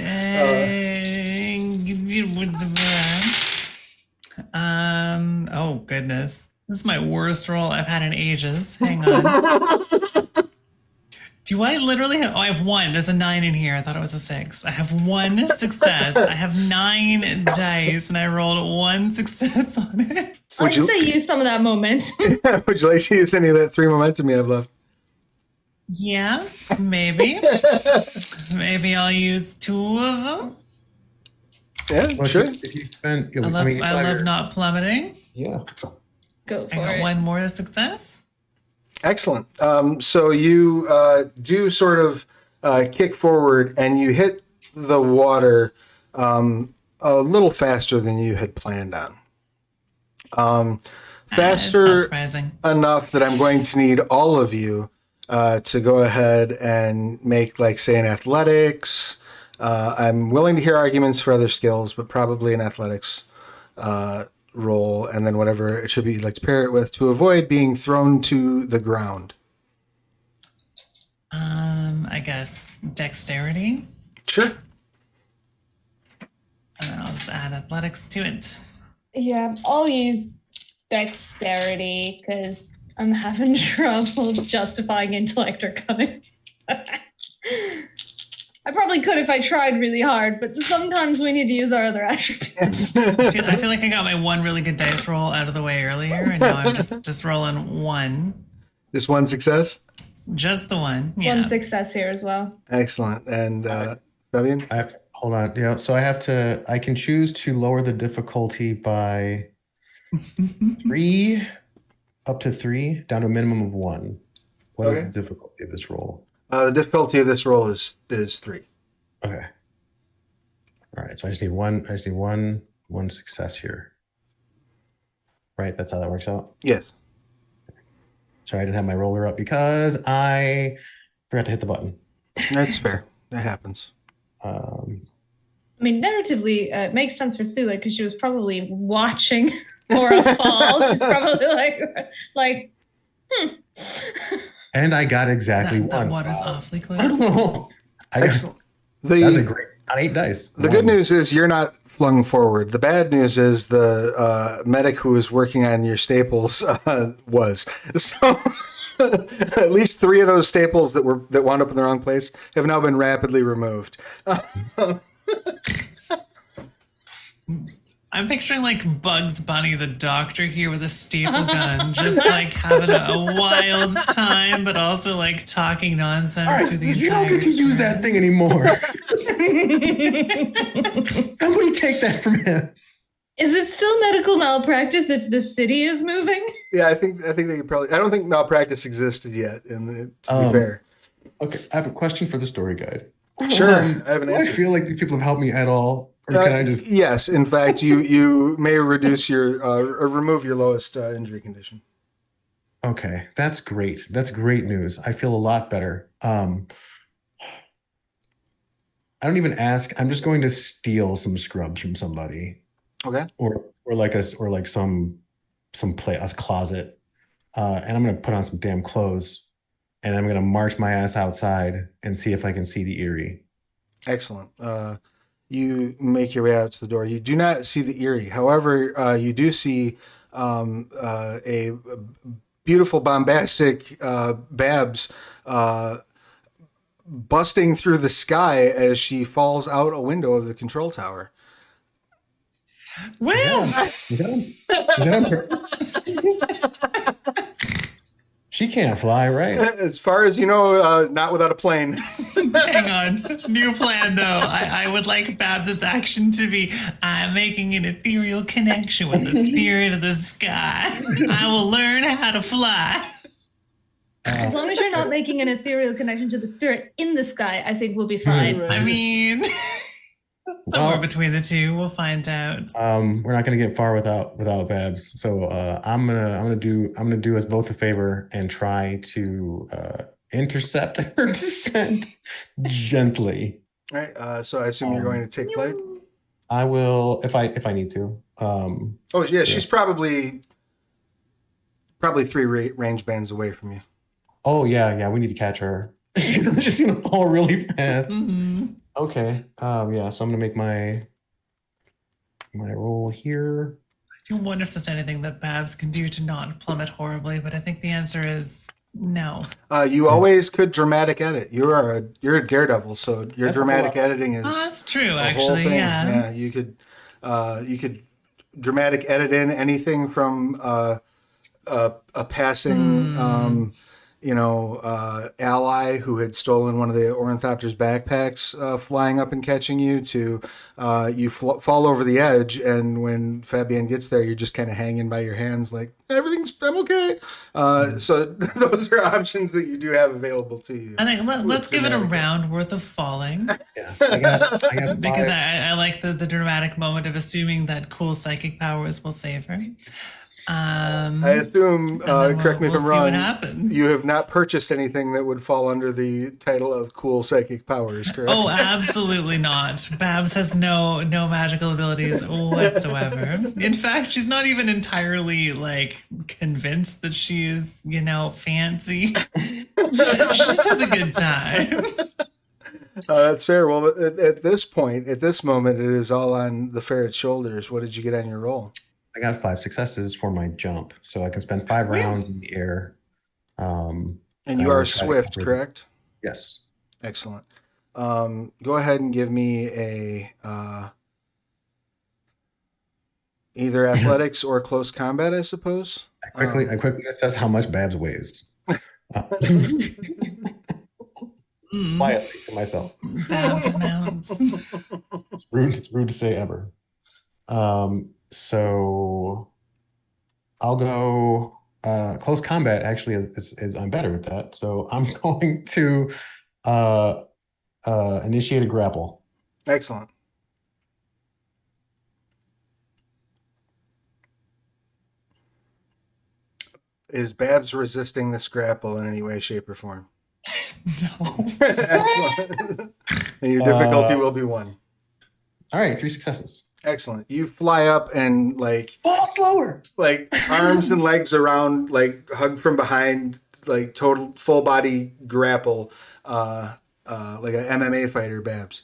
Oh, goodness. This is my worst roll I've had in ages. Hang on. Do I literally have... Oh, I have 1. There's a 9 in here. I thought it was a 6. I have 1 success. I have 9 dice, and I rolled 1 success on it. I'd say use some of that momentum. Would you like to use any of that 3 momentum you have left? Yeah, maybe. Maybe I'll use 2 of them. Yeah, well, sure. If you spend, I love not plummeting. Yeah. Go for I got it. 1 more success. Excellent. So you do sort of kick forward, and you hit the water a little faster than you had planned on. Faster enough that I'm going to need all of you to go ahead and make, like, say, an athletics. I'm willing to hear arguments for other skills, but probably an athletics roll, and then whatever attribute you'd like to pair it with to avoid being thrown to the ground. I guess dexterity. Sure. And then I'll just add athletics to it. Yeah, I'll use dexterity because I'm having trouble justifying intellect or cunning. I probably could if I tried really hard, but sometimes we need to use our other attributes. I feel like I got my one really good dice roll out of the way earlier, and now I'm just rolling one. Just one success? Just the one. Yeah. One success here as well. Excellent. And Fabian? I have to hold on. Yeah, so I can choose to lower the difficulty by 3 up to 3 down to a minimum of 1. What is the difficulty of this roll? The difficulty of this roll is 3. Okay. All right. So I just need one success here. Right. That's how that works out. Yes. Sorry, I didn't have my roller up because I forgot to hit the button. That's fair. That happens. I mean, narratively, it makes sense for Sula because she was probably watching for a fall. She's probably like. And I got exactly that 1. water's awfully close. Excellent. That's a great on 8 dice. The good news is you're not flung forward. The bad news is the medic who was working on your staples was. So at least 3 of those staples that wound up in the wrong place have now been rapidly removed. I'm picturing like Bugs Bunny, the doctor here with a staple gun, just like having a wild time, but also like talking nonsense. All right, through the you don't get to entire use that thing anymore. Somebody take that from him. Is it still medical malpractice if the city is moving? Yeah, I think they could probably. I don't think malpractice existed yet. And to be fair, Okay, I have a question for the story guide. Sure, I have an Do I answer. feel like these people have helped me at all, or can I just? Yes, in fact, you may reduce your or remove your lowest injury condition. Okay, that's great. That's great news. I feel a lot better. I don't even ask. I'm just going to steal some scrubs from somebody, Okay. or like some a closet, and I'm gonna put on some damn clothes, and I'm gonna march my ass outside and see if I can see the Erie. Excellent. You make your way out to the door. You do not see the Erie. However, you do see a beautiful, bombastic Babs busting through the sky as she falls out a window of the control tower. Well, Is that on purpose? She can't fly, right? As far as you know, not without a plane. hang on. New plan though. I would like Babs' action to be I'm making an ethereal connection with the spirit of the sky. I will learn how to fly. As long as you're not making an ethereal connection to the spirit in the sky, I think we'll be fine. I mean, somewhere Well- between the two, we'll find out. We're not gonna get far without Babs. So I'm gonna do us both a favor and try to intercept her descent gently. All right. So I assume you're going to take flight. I will if I need to. Oh yeah, she's probably 3 range bands away from you. Oh yeah, we need to catch her. She's gonna fall really fast. Mhm. Okay. Yeah, so I'm gonna make my roll here. I do wonder if there's anything that Babs can do to not plummet horribly, but I think the answer is no. You always could dramatic edit. You're a daredevil, so your That's a dramatic lot. editing is Oh, that's true, the whole actually. thing. Yeah. You could dramatic edit in anything from a passing ally who had stolen one of the Ornithopter's backpacks, flying up and catching you, to you fall over the edge, and when Fabienne gets there, you're just kind of hanging by your hands like, I'm okay. So those are options that you do have available to you. I think let's give it a round worth of falling. Yeah. I got Because 5. I like the dramatic moment of assuming that cool psychic powers will save her. I assume, then correct me if we'll I'm see what wrong, happens. you have not purchased anything that would fall under the title of cool psychic powers, correct? Oh, absolutely not. Babs has no magical abilities whatsoever. In fact, she's not even entirely like convinced that she is, fancy. She just has a good time. That's fair. Well, at this point, at this moment, it is all on the ferret's shoulders. What did you get on your roll? I got 5 successes for my jump, so I can spend 5 rounds in the air. And I you will are try to swift, cover- correct? Yes. Excellent. Go ahead and give me a either athletics or close combat, I suppose. I quickly assess how much Babs weighs. Quietly to myself. Babs amounts. It's rude to say ever. So I'll go close combat actually is I'm better at that. So I'm going to initiate a grapple. Excellent. Is Babs resisting this grapple in any way, shape, or form? No. Excellent. And your difficulty will be 1. All right, 3 successes. Excellent. You fly up and Fall slower. arms and legs around, hugged from behind, total full body grapple, like an MMA fighter, Babs.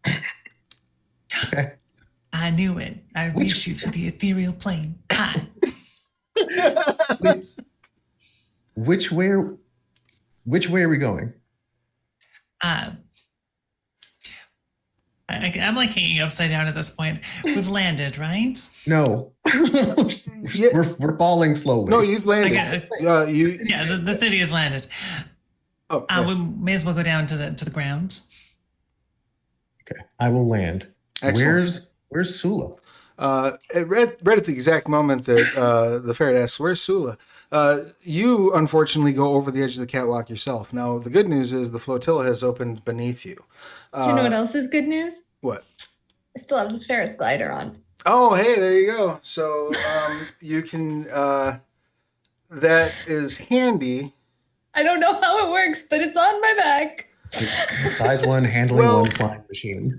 Okay. I knew it. I reached you through the ethereal plane. Hi. Which way are we going? I'm like hanging upside down at this point. We've landed, right? No. We're falling slowly. No, you've landed. Yeah, the city has landed. Oh, yes. We may as well go down to the ground. Okay. I will land. Excellent. Where's Sula? Right at the exact moment that the ferret asks, "Where's Sula?" You unfortunately go over the edge of the catwalk yourself. Now, the good news is the flotilla has opened beneath you. Do you know what else is good news? What? I still have the ferret's glider on. Oh, hey, there you go. So you can. That is handy. I don't know how it works, but it's on my back. Size 1, handling 1 flying machine.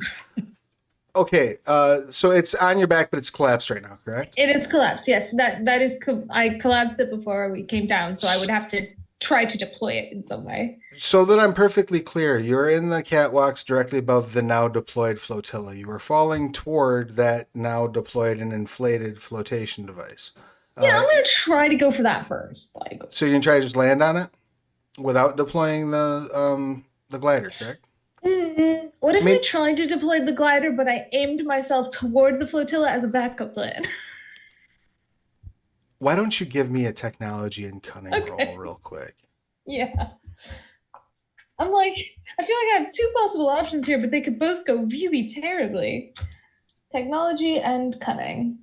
Okay, so it's on your back, but it's collapsed right now, correct? It is collapsed. Yes, that is. I collapsed it before we came down, so I would have to try to deploy it in some way. So that I'm perfectly clear, you're in the catwalks directly above the now deployed flotilla. You are falling toward that now deployed and inflated flotation device. Yeah, I'm gonna try to go for that first. So you can try to just land on it without deploying the glider, correct? What if I tried to deploy the glider, but I aimed myself toward the flotilla as a backup plan? Why don't you give me a technology and cunning roll real quick? Yeah. I'm like, I feel like I have 2 possible options here, but they could both go really terribly. Technology and cunning.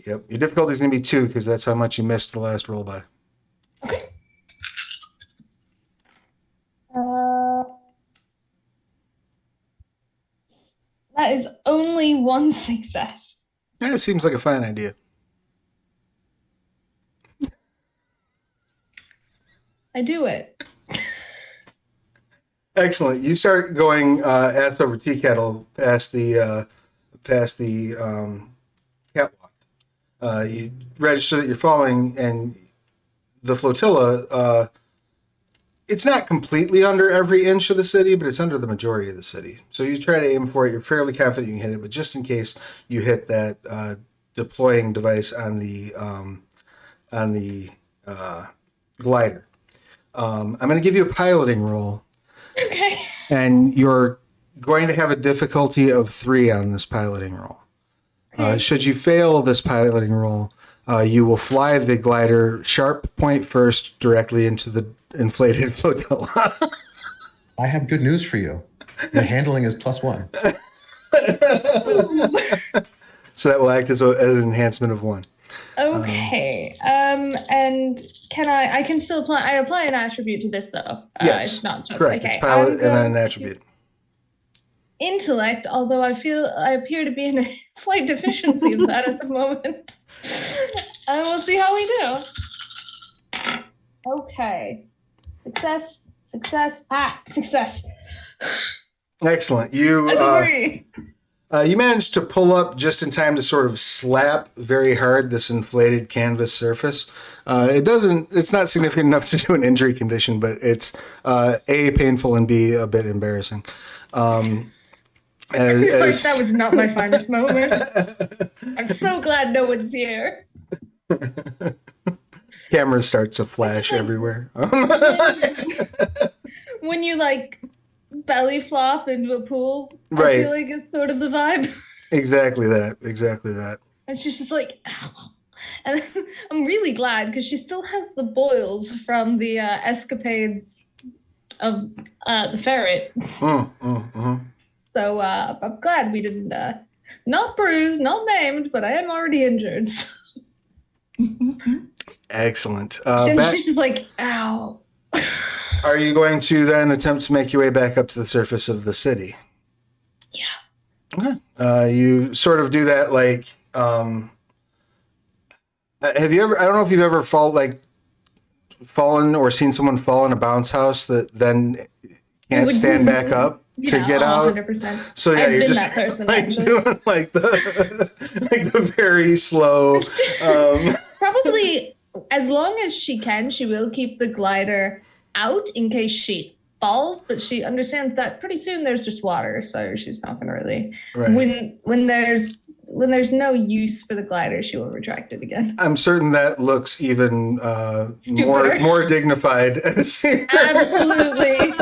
Yep. Your difficulty is going to be 2 because that's how much you missed the last roll by. Okay. That is only 1 success. Yeah, it seems like a fine idea. I do it. Excellent. You start going ass over tea kettle past the catwalk. You register that you're falling, and the flotilla. It's not completely under every inch of the city, but it's under the majority of the city. So you try to aim for it. You're fairly confident you can hit it, but just in case you hit that deploying device on the glider, I'm going to give you a piloting roll. Okay. And you're going to have a difficulty of 3 on this piloting roll. Should you fail this piloting roll, you will fly the glider sharp point first directly into the inflated flotilla. I have good news for you. The handling is +1. So that will act as an enhancement of 1. Okay. And I can still apply. I apply an attribute to this though. Yes, it's not just, correct. Okay, It's pilot and then an attribute. Intellect, although I appear to be in a slight deficiency of that at the moment. And we'll see how we do. Okay. Success. Success. Excellent. You managed to pull up just in time to sort of slap very hard this inflated canvas surface. It's not significant enough to do an injury condition, but it's A, painful, and B, a bit embarrassing. Like, that was not my finest moment. I'm so glad no one's here. Cameras start to flash like- everywhere. When you like belly flop into a pool, I Right. feel like it's sort of the vibe. Exactly that. And she's just like, ow. And I'm really glad because she still has the boils from the escapades of the ferret. So I'm glad we didn't, not bruised, not maimed, but I am already injured. So. Excellent. And she's just like, ow. Are you going to then attempt to make your way back up to the surface of the city? Yeah. Okay. You sort of do that like, have you ever, I don't know if you've ever fallen or seen someone fall in a bounce house that then can't Like, stand back up to get out. 100%. So yeah, I've you're been just that person, like actually. doing like the very slow. Probably as long as she can, she will keep the glider out in case she falls, but she understands that pretty soon there's just water, so she's not gonna really when there's no use for the glider, she will retract it again. I'm certain that looks even more dignified. Absolutely.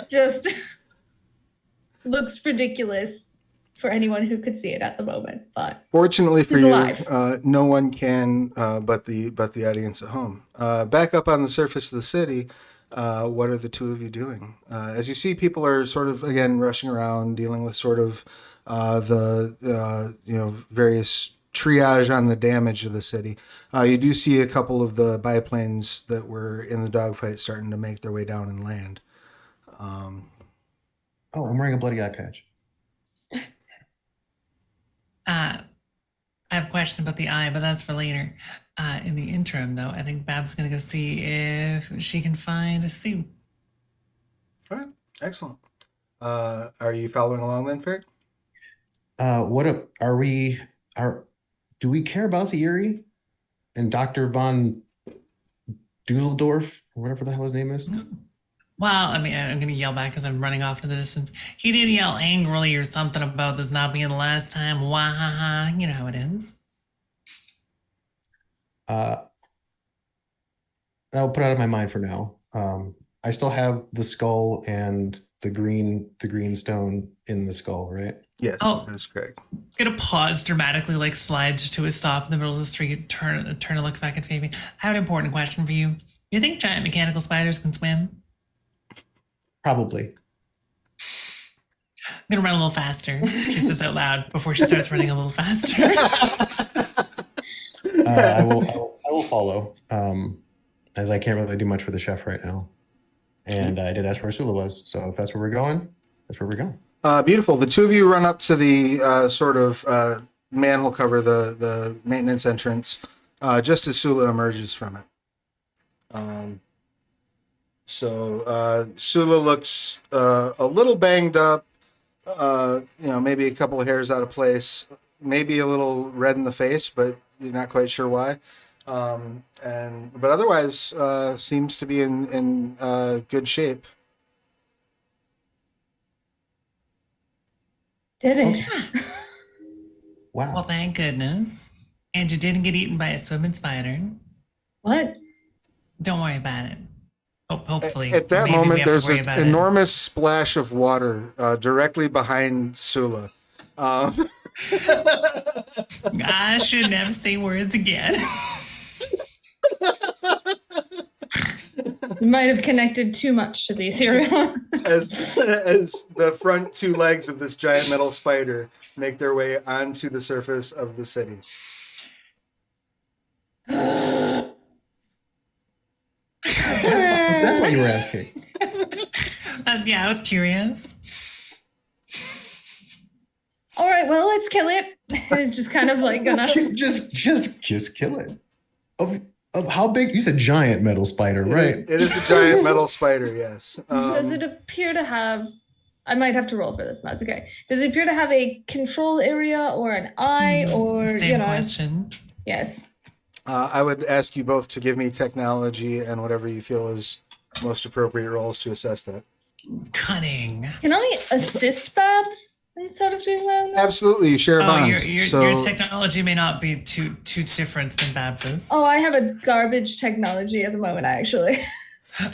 Just looks ridiculous for anyone who could see it at the moment, but fortunately for he's you, alive. no one can but the audience at home. Back up on the surface of the city, what are the two of you doing? As you see, people are sort of again rushing around, dealing with sort of the various triage on the damage of the city. You do see a couple of the biplanes that were in the dogfight starting to make their way down and land. Oh, I'm wearing a bloody eye patch. I have a question about the eye, but that's for later. In the interim, though, I think Bab's going to go see if she can find a suit. All right, excellent. Are you following along then, Ferret? Do we care about the Erie and Dr. von Dusseldorf, or whatever the hell his name is? Well, I mean, I'm going to yell back because I'm running off to the distance. He did yell angrily or something about this not being the last time. Wah ha ha. You know how it ends. I'll put it out of my mind for now. I still have the skull and the green stone in the skull, right? Yes, that's correct. It's gonna pause dramatically, like slide to a stop in the middle of the street, turn and look back at Fabian. I have an important question for you. You think giant mechanical spiders can swim? Probably. I'm gonna run a little faster. She says out loud before she starts running a little faster. I will follow. As I can't really do much for the chef right now, and I did ask where Sula was. So if that's where we're going, that's where we're going. Beautiful. The two of you run up to the sort of manhole cover, the maintenance entrance, just as Sula emerges from it. So Sula looks a little banged up, maybe a couple of hairs out of place, maybe a little red in the face, but you're not quite sure why. But otherwise seems to be in good shape. Did it? Okay. Wow. Well, thank goodness. And you didn't get eaten by a swimming spider. What? Don't worry about it. Hopefully. At that Maybe we moment, have to there's worry an about it. enormous splash of water directly behind Sula. I should never say words again. You might have connected too much to the ethereal. as the front two legs of this giant metal spider make their way onto the surface of the city. That's why you were asking. Yeah, I was curious. All right, well, let's kill it. It's just kind of like gonna just kill it. Of how big? You said giant metal spider, right? It is a giant metal spider, yes. Does it appear to have? I might have to roll for this. That's okay. Does it appear to have a control area or an eye or Same question. Yes. I would ask you both to give me technology and whatever you feel is most appropriate roles to assess that. Cunning. Can I assist Bab Babs instead of doing my own notes? Absolutely, you share a Oh, bond. your technology may not be too different than Babs's. Oh, I have a garbage technology at the moment, actually.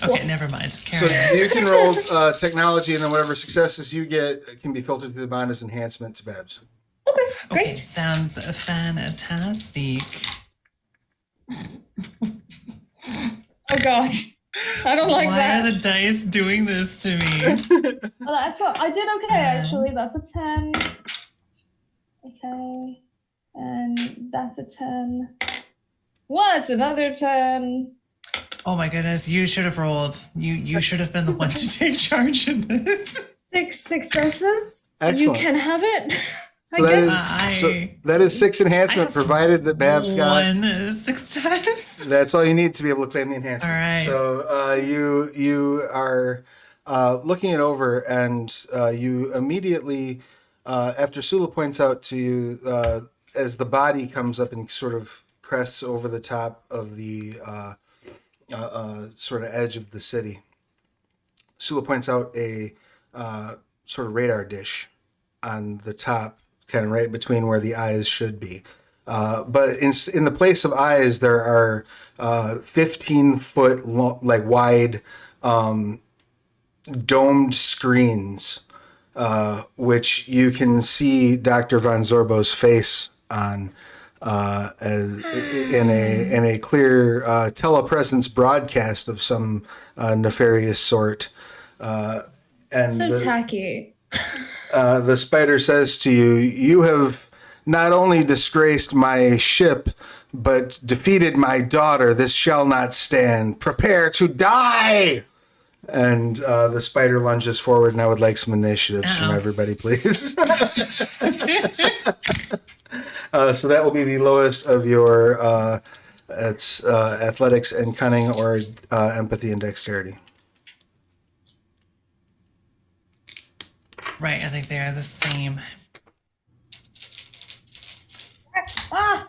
Okay, never mind. So Carry on. you can roll technology, and then whatever successes you get can be filtered through the bond as enhancement to Babs. Okay, Okay, great. sounds fantastic. Oh god, I don't like Why that. are the dice doing this to me? Well, I did okay actually. That's a 10. Okay, and that's a 10. What's another 10? Oh my goodness, you should have rolled. You should have been the one to take charge of this. 6 successes. Excellent. You can have it. I So that guess. that is 6 enhancement, have provided that Babs got. One success. That's all you need to be able to claim the enhancement. All right. So you are looking it over, and you immediately, after Sula points out to you, as the body comes up and sort of crests over the top of the sort of edge of the city, Sula points out a sort of radar dish on the top, kind of right between where the eyes should be. But in the place of eyes, there are 15-foot wide domed screens, which you can see Dr. Von Zorbo's face on in a clear telepresence broadcast of some nefarious sort. And So tacky. the spider says to you, "You have not only disgraced my ship, but defeated my daughter. This shall not stand. Prepare to die!" And the spider lunges forward, and I would like some initiatives from everybody, please. So that will be the lowest of your it's athletics and cunning, or empathy and dexterity. Right, I think they are the same. Ah!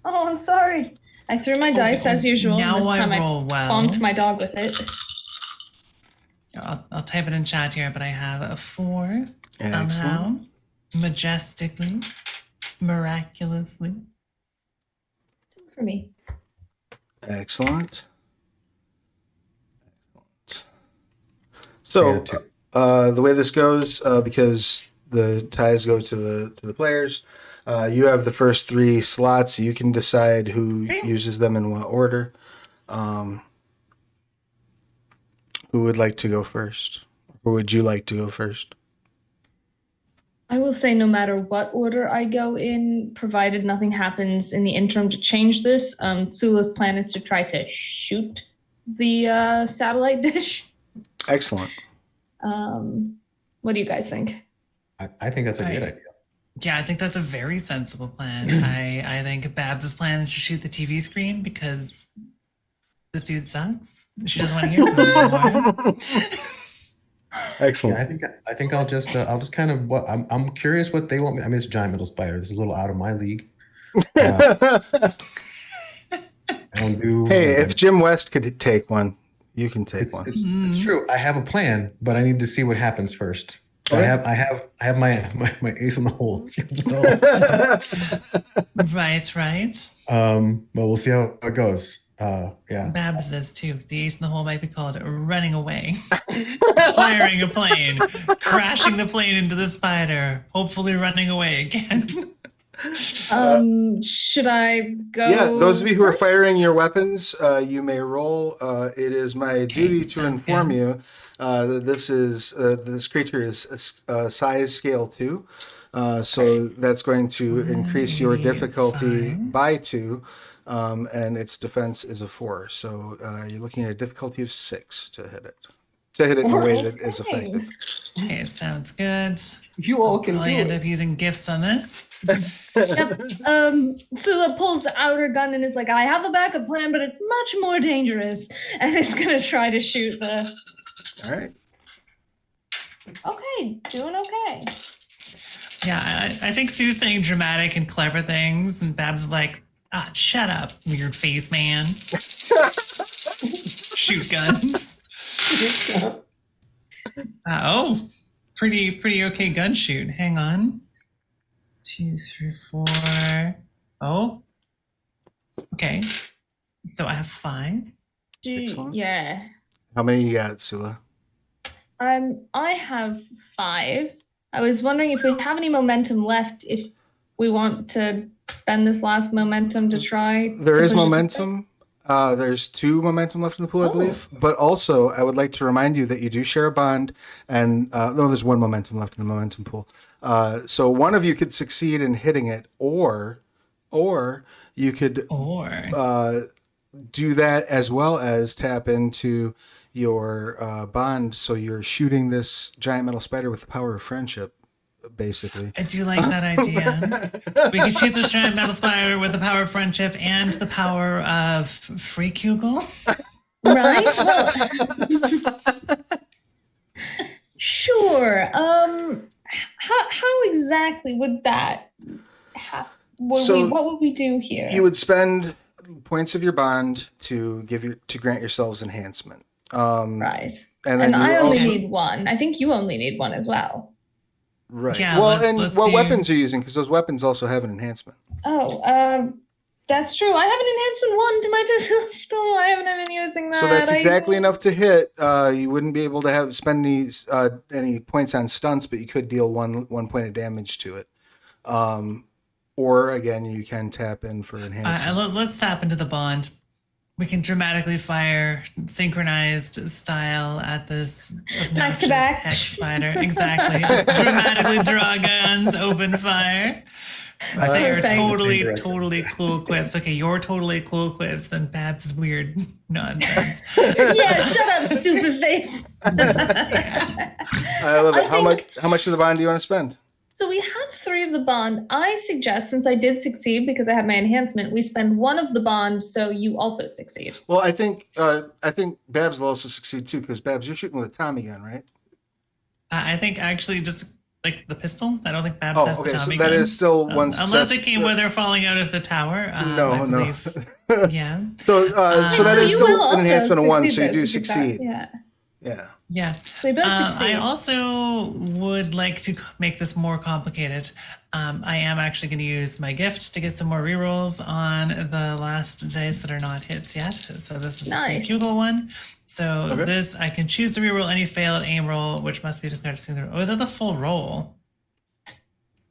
Oh, I'm sorry. I threw my dice as usual. Now This time I roll well. bonked my dog with it. I'll type it in chat here, but I have a 4 somehow, Excellent. majestically, miraculously. For me. Excellent. So the way this goes, because the ties go to the players, you have the first 3 slots. You can decide who uses them in what order. Who would like to go first? Or would you like to go first? I will say no matter what order I go in, provided nothing happens in the interim to change this, Sula's plan is to try to shoot the satellite dish. Excellent. What do you guys think? I think that's a great idea. Yeah, I think that's a very sensible plan. I think Babs' plan is to shoot the TV screen because this dude sucks. She doesn't want to hear from him anymore. Excellent. Yeah, I think I'll just kind of I'm curious what they want me. I mean, it's a giant metal spider. This is a little out of my league. I don't do. Hey, if Jim West could take one, you can take one. It's true. I have a plan, but I need to see what happens first. Okay. I have my ace in the hole. Right. But we'll see how it goes. Yeah. Babs does too. The ace in the hole might be called running away, firing a plane, crashing the plane into the spider, hopefully running away again. Should I go? Yeah, those of you who are firing your weapons, you may roll. It is my duty to sounds inform good. you that this creature is size scale 2. So that's going to increase your difficulty by 2, and its defense is a 4. So you're looking at a difficulty of 6 to hit it. To hit it in a way that is effective. Okay, sounds good. You all can I'll do end it. up using gifts on this. Yep. Sula pulls out her gun and is like, I have a backup plan, but it's much more dangerous. And is gonna try to shoot the. All right. Okay, doing okay. Yeah, I think Sue's saying dramatic and clever things, and Babs is like, shut up, weird face man. Shoot guns. Oh, pretty okay gun shoot. Hang on. 2, 3, 4. Oh, okay. So I have 5. Excellent. Yeah. How many you got, Sula? I have 5. I was wondering if we have any momentum left, if we want to spend this last momentum to try. There to is push it to momentum. There's 2 momentum left in the pool, I Oh. believe. But also, I would like to remind you that you do share a bond, and no, there's 1 momentum left in the momentum pool. So one of you could succeed in hitting it, or you could Or do that as well as tap into your bond. So you're shooting this giant metal spider with the power of friendship, basically. I do like that idea. We can shoot this giant metal spider with the power of friendship and the power of free Kugel. Right? Well, sure. How exactly would that what would we do here? You would spend points of your bond to grant yourselves enhancement. Right. And then I you only also need 1. I think you only need 1 as well. right. Yeah, well, and let's what do- weapons are you using? Because those weapons also have an enhancement. Oh, that's true. I have an enhancement 1 to my pistol. I haven't been using that. So that's exactly enough to hit. You wouldn't be able to spend any points on stunts, but you could deal one point of damage to it. Or again, you can tap in for enhancement. Let's tap into the bond. We can dramatically fire synchronized style at this Back to back. hex spider. Exactly. Just dramatically draw guns, open fire. They are Perfect. totally cool quips. Okay, you're totally cool quips. Then Babs' weird nonsense. Yeah, shut up, stupid face. I love it. How much of the bond do you want to spend? So we have 3 of the bond. I suggest, since I did succeed because I had my enhancement, we spend 1 of the bond so you also succeed. Well, I think Babs will also succeed too, because Babs, you're shooting with a Tommy gun, right? I think actually just like the pistol. I don't think Babs Oh, has okay, the so Tommy that gun. is still one success. Unless it came with her falling out of the tower. No, I no. believe. Yeah. So that is you still will an enhancement of also 1, so you though, do 'cause you've got- succeed. Yeah. Yeah. Yeah. So you both succeed. I also would like to make this more complicated. I am actually going to use my gift to get some more rerolls on the last dice that are not hits yet. So this is Nice. the Kugel one. So Okay. this, I can choose to reroll any failed aim roll, which must be declared to the. Oh, is that the full roll?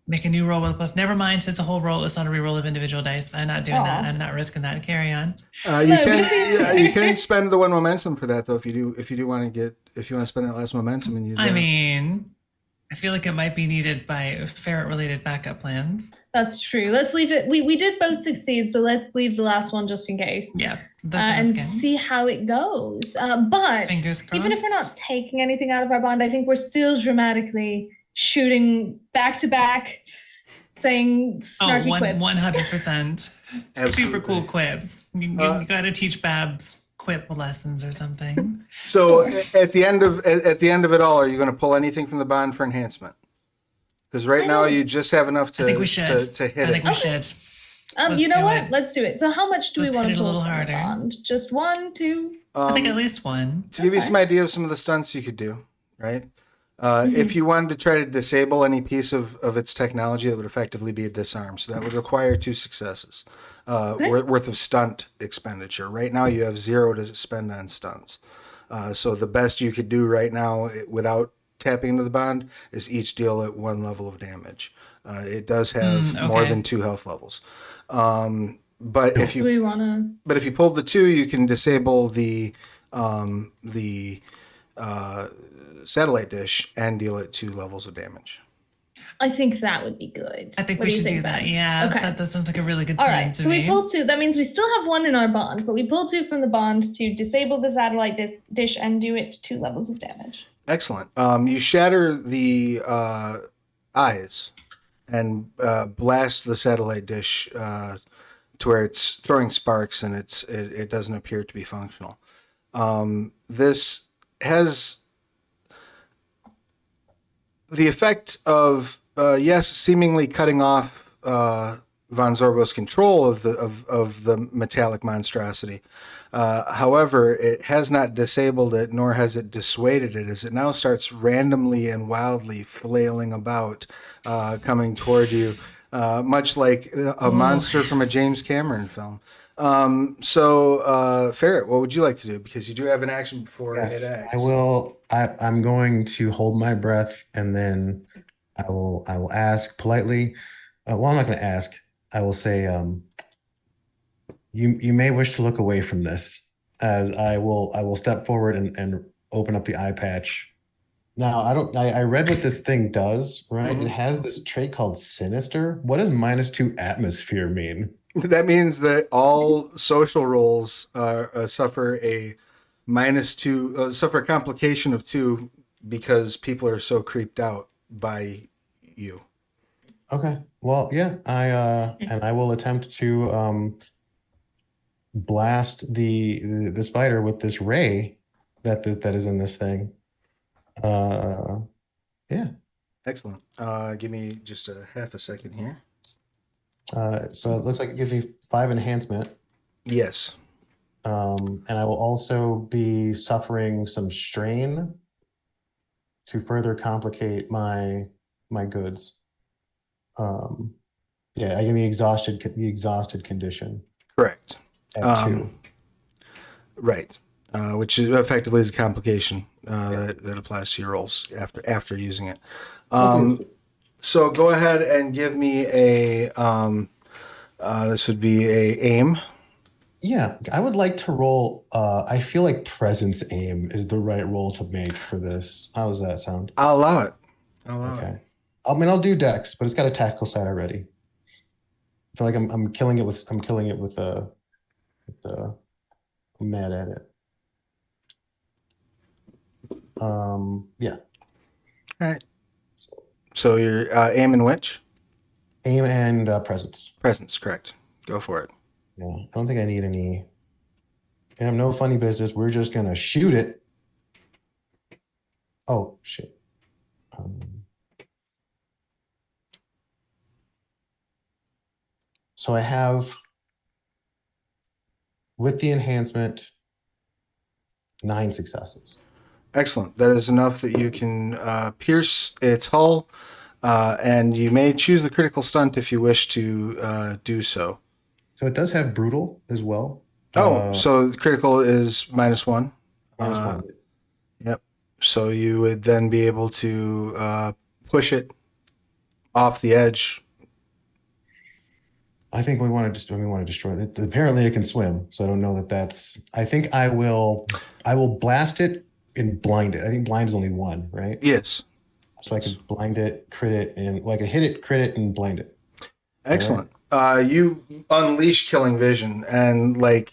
Make a new roll with a plus. Never mind, it's a whole roll. It's not a reroll of individual dice. I'm not doing that. Aw. I'm not risking that. Carry on. You can spend the 1 momentum for that though if you want to spend that last momentum and use I that. mean, I feel like it might be needed by ferret-related backup plans. That's true. Let's leave it. We did both succeed, so let's leave the last one just in case. Yeah, that And sounds good. see how it goes. But Fingers even if we're not crossed. taking anything out of our bond, I think we're still dramatically shooting back to back, saying snarky quips. 100%. Super Absolutely. cool quips. You got to teach Babs quip lessons or something. So at the end of it all, are you going to pull anything from the bond for enhancement? Because right now you just have enough to I think we should. to hit I think it. we should. You Let's know do what? it. Let's do it. So how much do Let's we want hit to it a pull little from the harder. bond? Just 1, 2? I think at least 1. To give you some idea of some of the stunts you could do, right? If you wanted to try to disable any piece of its technology, that would effectively be a disarm. So that would require 2 successes worth of stunt expenditure. Right now, you have 0 to spend on stunts. So the best you could do right now without tapping into the bond is each deal at 1 level of damage. It does have more okay. than 2 health levels. But if Do you we want to? But if you pulled the 2, you can disable the satellite dish and deal it 2 levels of damage. I think that would be good. I think What we you should do think, that. Babs? Yeah, Okay. that sounds like a really good All plan right. to So me. we pulled 2. That means we still have 1 in our bond, but we pulled 2 from the bond to disable the satellite dish and do it 2 levels of damage. Excellent. You shatter the eyes and blast the satellite dish to where it's throwing sparks and it doesn't appear to be functional. This has the effect of yes, seemingly cutting off Von Zorbo's control of the metallic monstrosity. However, it has not disabled it, nor has it dissuaded it, as it now starts randomly and wildly flailing about, coming toward you, much like a Oh, monster from a James Cameron film. Ferret, what would you like to do? Because you do have an action before it Yes, I acts. will. I'm going to hold my breath, and then I will ask politely. Well, I'm not going to ask. I will say, you may wish to look away from this, as I will step forward and open up the eye patch. Now, I read what this thing does, right? It Mhm. has this trait called sinister. What does -2 atmosphere mean? That means that all social roles suffer a -2, suffer a complication of 2 because people are so creeped out by you. Okay. Well, yeah, I will attempt to blast the spider with this ray that is in this thing. Uh, yeah. Excellent. Give me just a half a second here. So it looks like it gives me 5 enhancement. Yes. And I will also be suffering some strain to further complicate my goods. Um, yeah, I give me the exhausted condition Correct. at Um, 2. right. Which is effectively is a complication Yeah. that applies to your rolls after using it. Okay, that's So go ahead and give me a. This would be a aim. Yeah, I would like to roll. I feel like presence aim is the right roll to make for this. How does that sound? I'll allow it. I'll allow it. Okay. I mean, I'll do Dex, but it's got a tactical side already. I feel like I'm killing it with I'm mad at it. Yeah, All right. So your aim and which? aim and presence. Presence, correct. Go for it. Yeah, I don't think I need any. I have no funny business. We're just gonna shoot it. Oh shit. Um, so I have with the enhancement 9 successes. Excellent. That is enough that you can pierce its hull, and you may choose the critical stunt if you wish to do so. So it does have brutal as well. Oh, so critical is -1. -1. Yep. So you would then be able to push it off the edge. I think we want to destroy it. Apparently it can swim, so I don't know that that's. I think I will blast it and blind it. I think blind is only 1, right? Yes. So I could blind it, crit it, and I could hit it, crit it, and blind it. Excellent. You unleash killing vision, and like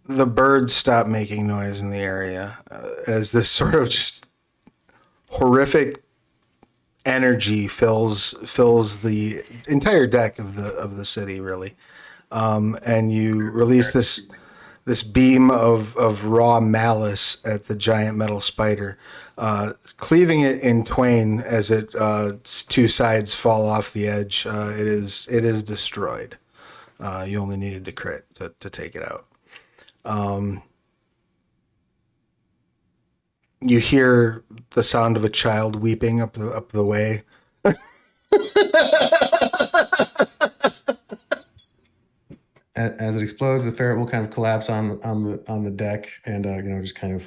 the birds stop making noise in the area as this sort of just horrific energy fills the entire deck of the city, really. And you release this beam of raw malice at the giant metal spider, cleaving it in twain as its 2 sides fall off the edge. It is destroyed. You only needed to crit to take it out. You hear the sound of a child weeping up the way. As it explodes, the ferret will kind of collapse on the deck, and just kind of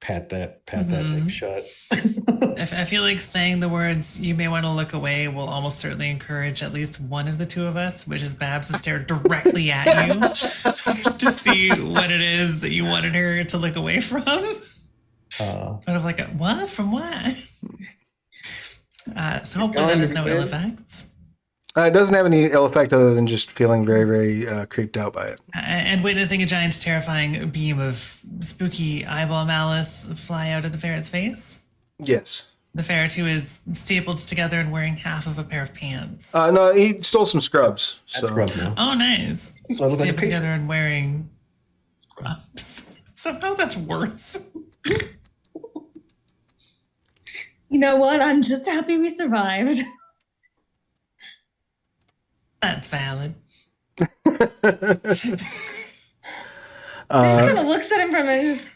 pat that thing shut. I feel like saying the words, "You may want to look away," will almost certainly encourage at least one of the 2 of us, which is Babs, to stare directly at you to see what it is that you wanted her to look away from. Kind of like, what? From what? So hopefully that has no ill effects. It doesn't have any ill effect other than just feeling very, very creeped out by it. And witnessing a giant, terrifying beam of spooky eyeball malice fly out of the ferret's face. Yes. The ferret, who is stapled together and wearing half of a pair of pants. No, he stole some scrubs. That's scrubs now. Oh, nice. So I look like a Stapled pig. together and wearing scrubs. Somehow that's worse. You know what? I'm just happy we survived. That's valid. He just kind of looks at him from his.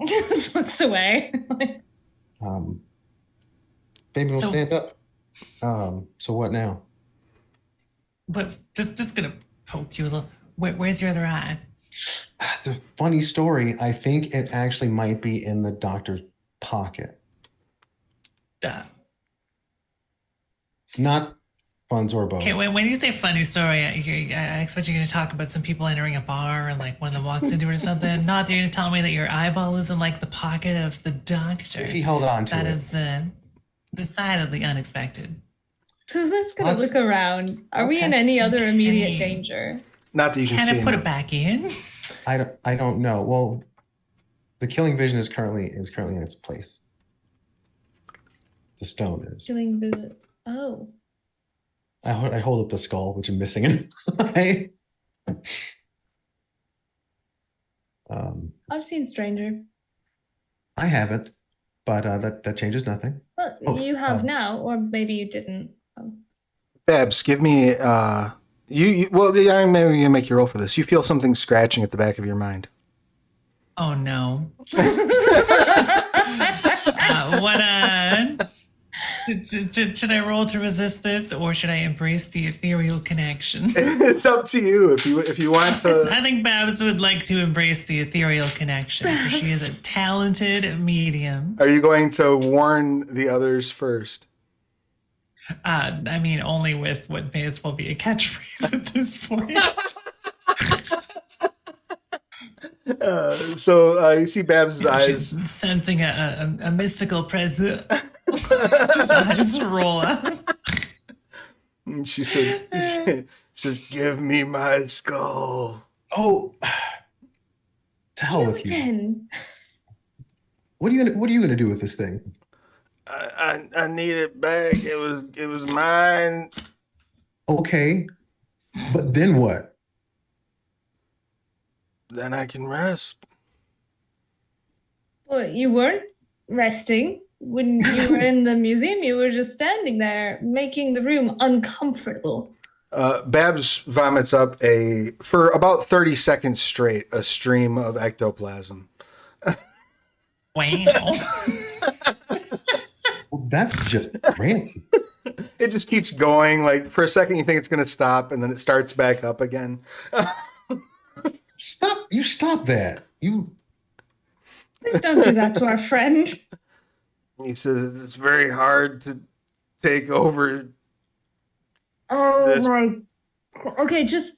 Just looks away. Um, Maybe we'll So, stand up. So what now? but just gonna poke you a little. Where's your other eye? It's a funny story. I think it actually might be in the doctor's pocket. Uh, Not funds or okay, both. when you say funny story, I expect you're going to talk about some people entering a bar and like one of them walks into it or something. Not that you're going to tell me that your eyeball is in like the pocket of the doctor. If he held on to That it. is decidedly unexpected. So let's go Let's- look around. Are we in Okay. any other immediate you- danger? Not that you can Can see. I put now. it back in? I don't know. Well, the killing vision is currently in its place. The stone is. Doing visit. Oh. I hold up the skull, which I'm missing an eye. I've seen Stranger. I haven't, but that changes nothing. Well, Oh, you have now, or maybe you didn't. Oh. Babs, give me well, yeah, maybe you make your roll for this. You feel something scratching at the back of your mind. Oh no. What should I roll to resist this, or should I embrace the ethereal connection? It's up to you if you want to. I think Babs would like to embrace the ethereal connection, for she is a talented medium. Are you going to warn the others first? I mean, only with what may as well be a catchphrase at this point. So you see Babs' She's eyes. sensing a mystical presence. His eyes roll up. And she says, "Give me my skull." Oh, to hell with you. Again. What are you gonna do with this thing? I need it back. It was mine. Okay, but then what? Then I can rest. Well, you weren't resting. When you were in the museum, you were just standing there, making the room uncomfortable. Babs vomits up for about 30 seconds straight, a stream of ectoplasm. Wow. Well, that's just rancid. It just keeps going. Like for a second, you think it's going to stop, and then it starts back up again. Stop! You stop that. You. Please don't do that to our friend. He says it's very hard to take over. Oh This- my. Okay, just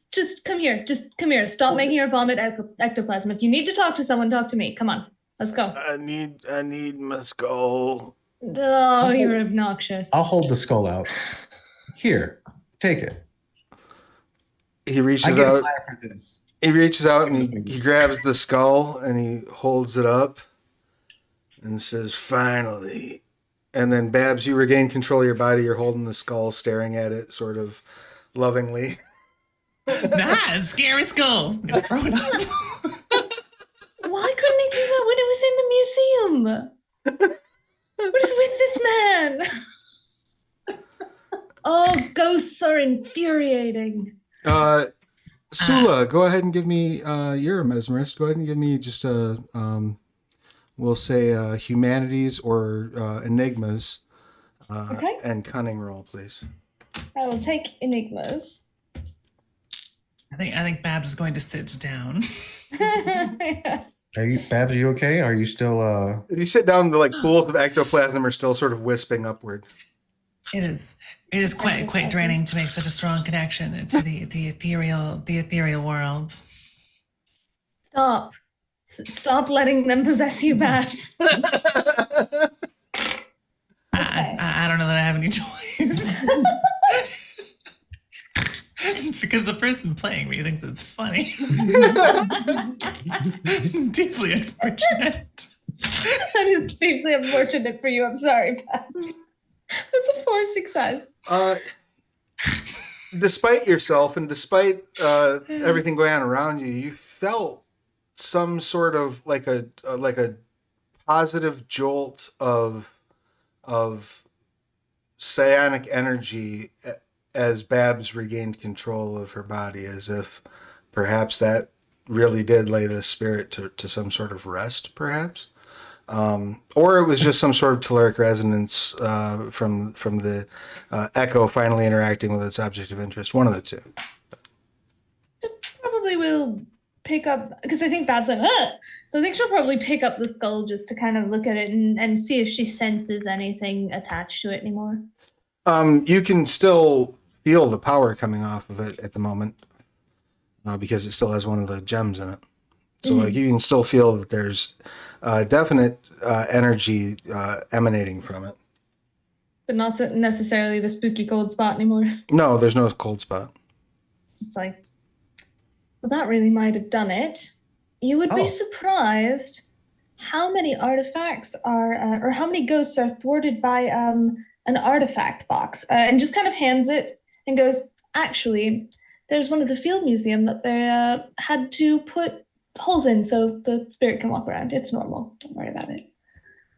come here. Just come here. Stop making her vomit ectoplasm. If you need to talk to someone, talk to me. Come on. Let's go. I need my skull. Oh, you're obnoxious. I'll hold the skull out. Here, take it. He I reaches get a out. plaque for this. He reaches out and he grabs the skull and he holds it up and says, "Finally." And then Babs, you regain control of your body. You're holding the skull, staring at it, sort of lovingly. Scary skull. I'm gonna throw it up. Why couldn't he do that when it was in the museum? What is with this man? Oh, ghosts are infuriating. Sula, go ahead and give me. You're a mesmerist. Go ahead and give me just a. We'll say humanities or enigmas. Okay. And cunning roll, please. I will take enigmas. I think Babs is going to sit down. Are you, Babs? Are you okay? Are you still? If you sit down, the like pools of ectoplasm are still sort of wisping upward. It is quite draining to make such a strong connection to the ethereal world. Stop. Stop letting them possess you, Babs. I don't know that I have any choice. It's because the person playing me thinks it's funny. Deeply unfortunate. That is deeply unfortunate for you. I'm sorry, Babs. That's a 4 success. Despite yourself and despite everything going on around you, you felt some sort of like a positive jolt of psionic energy as Babs regained control of her body, as if perhaps that really did lay the spirit to some sort of rest, perhaps. Or it was just some sort of telluric resonance from the echo finally interacting with its object of interest. One of the two. Probably will pick up, because I think Bab's like, ah! So I think she'll probably pick up the skull just to kind of look at it and see if she senses anything attached to it anymore. You can still feel the power coming off of it at the moment because it still has one of the gems in it. So like you can still feel that there's definite energy emanating from it. But not necessarily the spooky cold spot anymore. No, there's no cold spot. Just like, well, that really might have done it. You would be surprised how many artifacts are, or how many ghosts are thwarted by an artifact box, and just kind of hands it and goes, actually, there's one at the field museum that they had to put holes in so the spirit can walk around. It's normal. Don't worry about it.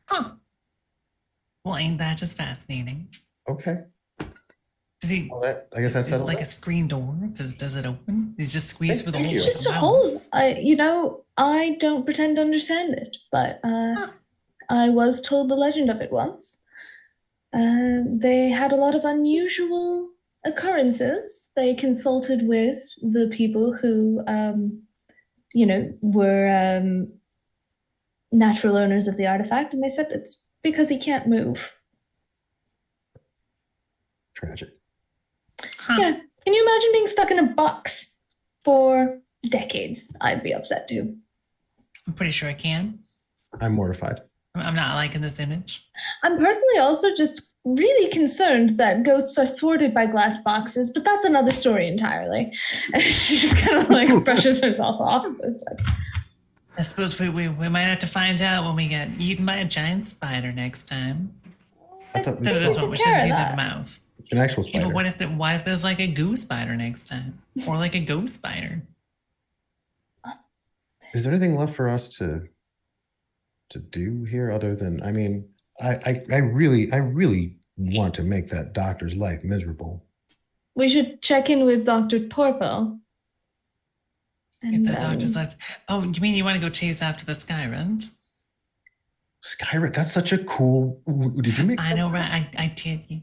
Huh. Well, ain't that just fascinating? Okay. Is he, Well, I guess that's is it like a screen door? Does it open? He's just squeezed with a hole. It's just a hole. I don't pretend to understand it, but I was told the legend of it once. They had a lot of unusual occurrences. They consulted with the people who, were natural owners of the artifact, and they said it's because he can't move. Tragic. Huh. Yeah. Can you imagine being stuck in a box for decades? I'd be upset too. I'm pretty sure I can. I'm mortified. I'm not liking this image. I'm personally also just really concerned that ghosts are thwarted by glass boxes, but that's another story entirely. And she just kind of like brushes herself off. It's like, I suppose we might have to find out when we get eaten by a giant spider next time. I thought we So this spoke- one, we Take should care do of the that. mouth. an actual Yeah, spider. but what if there's like a goo spider next time? Or like a ghost spider? Is there anything left for us to do here other than, I mean, I really want to make that doctor's life miserable. we should check in with Dr. Torpel. Get that doctor's left. Oh, you mean you want to go chase after the Skyrend? Skyrim, that's such a cool. Did you make? I know, right? I did.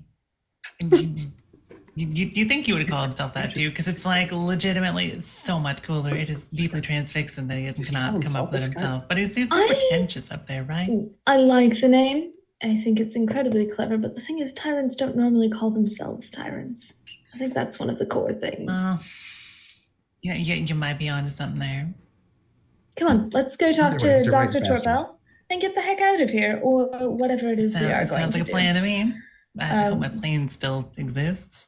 You think you would call himself that too? Because it's like legitimately so much cooler. It is deeply transfixing that he cannot come up with himself. But he's too pretentious up there, right? I like the name. I think it's incredibly clever, but the thing is, tyrants don't normally call themselves tyrants. I think that's one of the core things. Well, yeah, you might be onto something there. Come on, let's go talk Either way, he's to a right Dr. bastard. Torpel and get the heck out of here, or whatever it is we are going Sounds to like a do. plan to me. I hope my plane still exists.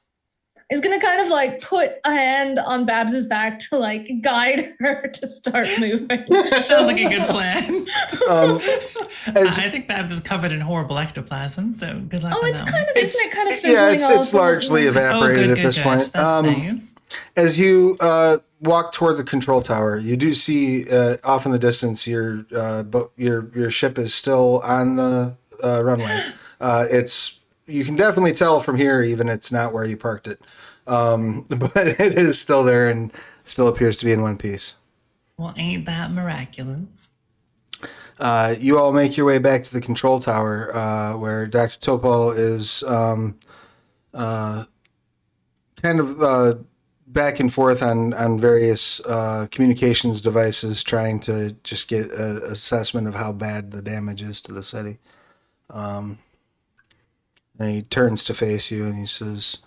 Is gonna kind of like put a hand on Babs's back to like guide her to start moving. Sounds like a good plan. As- I think Babs is covered in horrible ectoplasm, so good luck Oh, with it's that kind one. of isn't it kind of yeah, fizzling it's off? largely evaporated at this point. That's nice. As you walk toward the control tower, you do see off in the distance your ship is still on the runway. You can definitely tell from here, even it's not where you parked it, but it is still there and still appears to be in one piece. Well, ain't that miraculous? You all make your way back to the control tower, where Dr. Topol is kind of back and forth on various communications devices, trying to just get an assessment of how bad the damage is to the city. And he turns to face you and he says,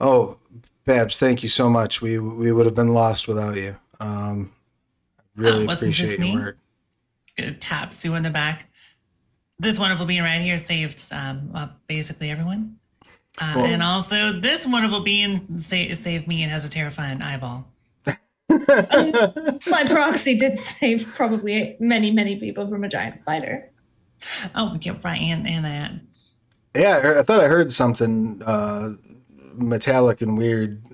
"Oh, Babs, thank you so much. We would have been lost without you. Really wasn't appreciate this your me? work." It taps Sue in the back. This wonderful being right here saved basically everyone. And also, this wonderful being saved me and has a terrifying eyeball. My proxy did save probably many, many people from a giant spider. Oh, yeah, right, and that. Yeah, I thought I heard something metallic and weird.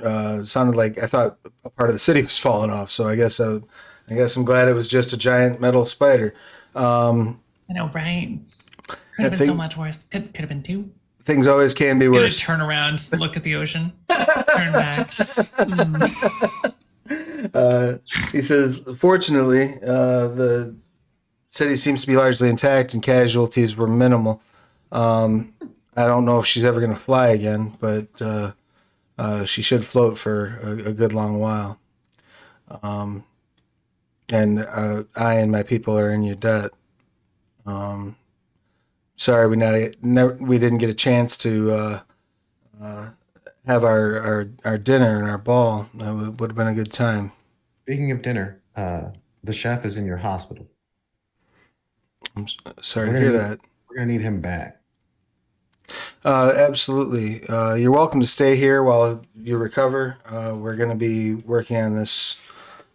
Sounded like I thought a part of the city was falling off. So I guess I'm glad it was just a giant metal spider. I know, right? Could have been so think- much worse. Could have been two. things always can be Gonna worse. turn around, look at the ocean, turn back. He says, fortunately, the city seems to be largely intact and casualties were minimal. I don't know if she's ever going to fly again, but she should float for a good long while. And I and my people are in your debt. Sorry, we didn't get a chance to have our dinner and our ball. It would have been a good time. Speaking of dinner, the chef is in your hospital. I'm sorry to hear that. We're gonna need him back. Absolutely. You're welcome to stay here while you recover. We're going to be working on this,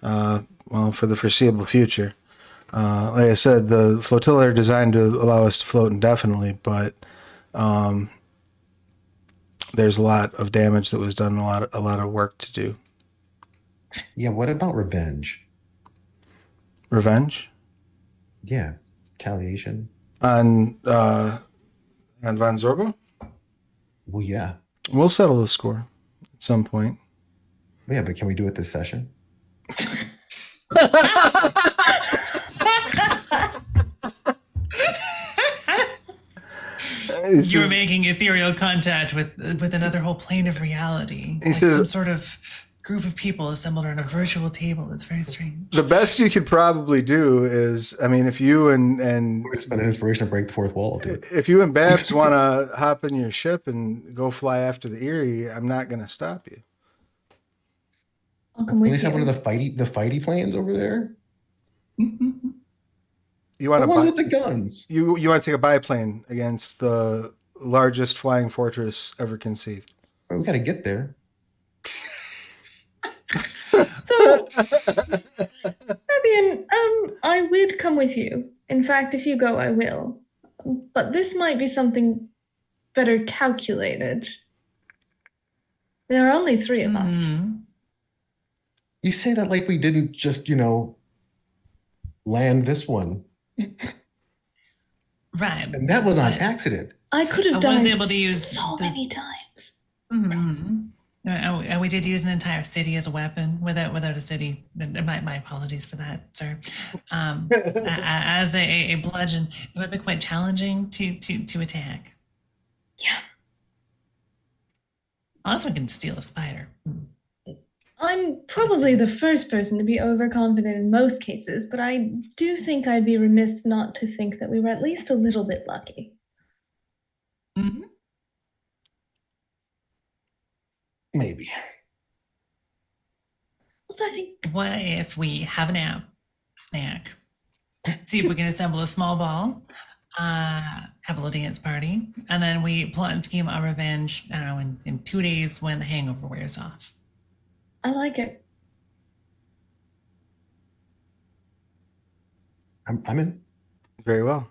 for the foreseeable future. Like I said, the flotilla are designed to allow us to float indefinitely, but there's a lot of damage that was done, a lot of work to do. Yeah, what about revenge? Revenge? Yeah, retaliation. On Von Zorbo? Well, yeah. We'll settle the score at some point. Yeah, but can we do it this session? You were making ethereal contact with another whole plane of reality. He says, some sort of group of people assembled around a virtual table. It's very strange. the best you could probably do is, if you and We're gonna spend an inspiration to break the fourth wall, dude. if you and Babs want to hop in your ship and go fly after the Erie, I'm not going to stop you. I'll come At with least have you. one of the fighty planes over there. You want The to ones with the guns. you want to take a biplane against the largest flying fortress ever conceived. We gotta get there. So, Fabian, I would come with you. In fact, if you go, I will. But this might be something better calculated. There are only 3 of us. You say that like we didn't just, land this one. Right. And that was on But accident. I could have I was died able to use so the- many times. We did use an entire city as a weapon. Without a city, my apologies for that, sir. As a bludgeon, it would be quite challenging to attack. Yeah. Also, can steal a spider. I'm probably the first person to be overconfident in most cases, but I do think I'd be remiss not to think that we were at least a little bit lucky. Mm-hmm. Maybe. Also, I think What if we have a nap, snack, see if we can assemble a small ball, have a little dance party, and then we plot and scheme our revenge, I don't know, in 2 days when the hangover wears off. I like it. I'm in. Very well.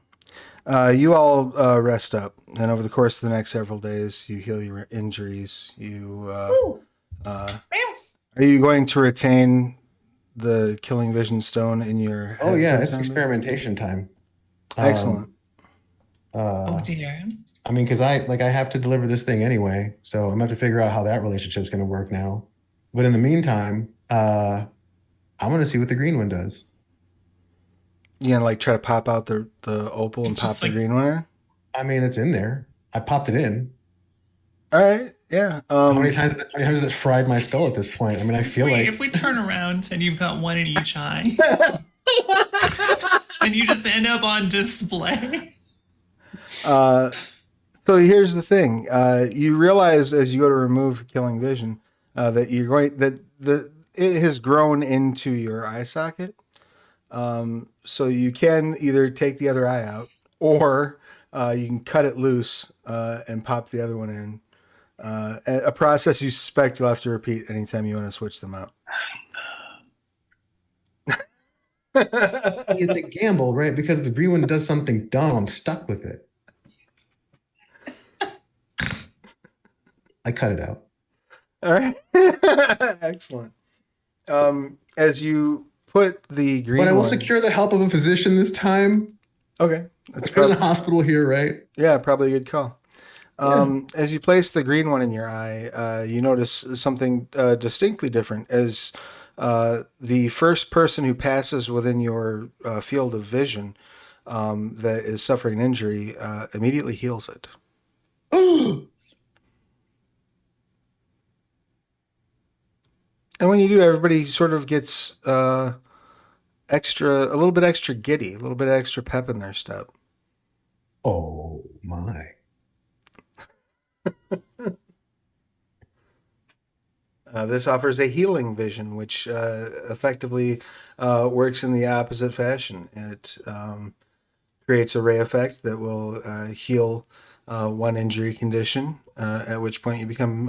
You all rest up, and over the course of the next several days, you heal your injuries. Ooh, Are you going to retain the Killing Vision Stone in your? Oh head yeah, for it's the time being? experimentation time. Excellent. Oh dear. Because I have to deliver this thing anyway, so I'm gonna have to figure out how that relationship's gonna work now. But in the meantime, I'm gonna see what the green one does. You gonna try to pop out the opal and Just pop the like- green one in? It's in there. I popped it in. All right. Yeah. How many times has it fried my skull at this point? I feel like If we turn around and you've got one in each eye, and you just end up on display. So here's the thing. You realize as you go to remove Killing Vision that it has grown into your eye socket. So you can either take the other eye out, or you can cut it loose and pop the other one in. A process you suspect you'll have to repeat anytime you want to switch them out. it's a gamble, right? Because if the green one does something dumb, I'm stuck with it. I cut it out. All right. Excellent. As you put the green But I will one- secure the help of a physician this time. Okay. That's There's a probably, hospital here, right? yeah, probably a good call. As you place the green one in your eye, you notice something distinctly different. As the first person who passes within your field of vision that is suffering an injury immediately heals it. And when you do, everybody sort of gets a little bit extra giddy, a little bit extra pep in their step. Oh my. This offers a healing vision, which effectively works in the opposite fashion. It creates a ray effect that will heal one injury condition, at which point you become,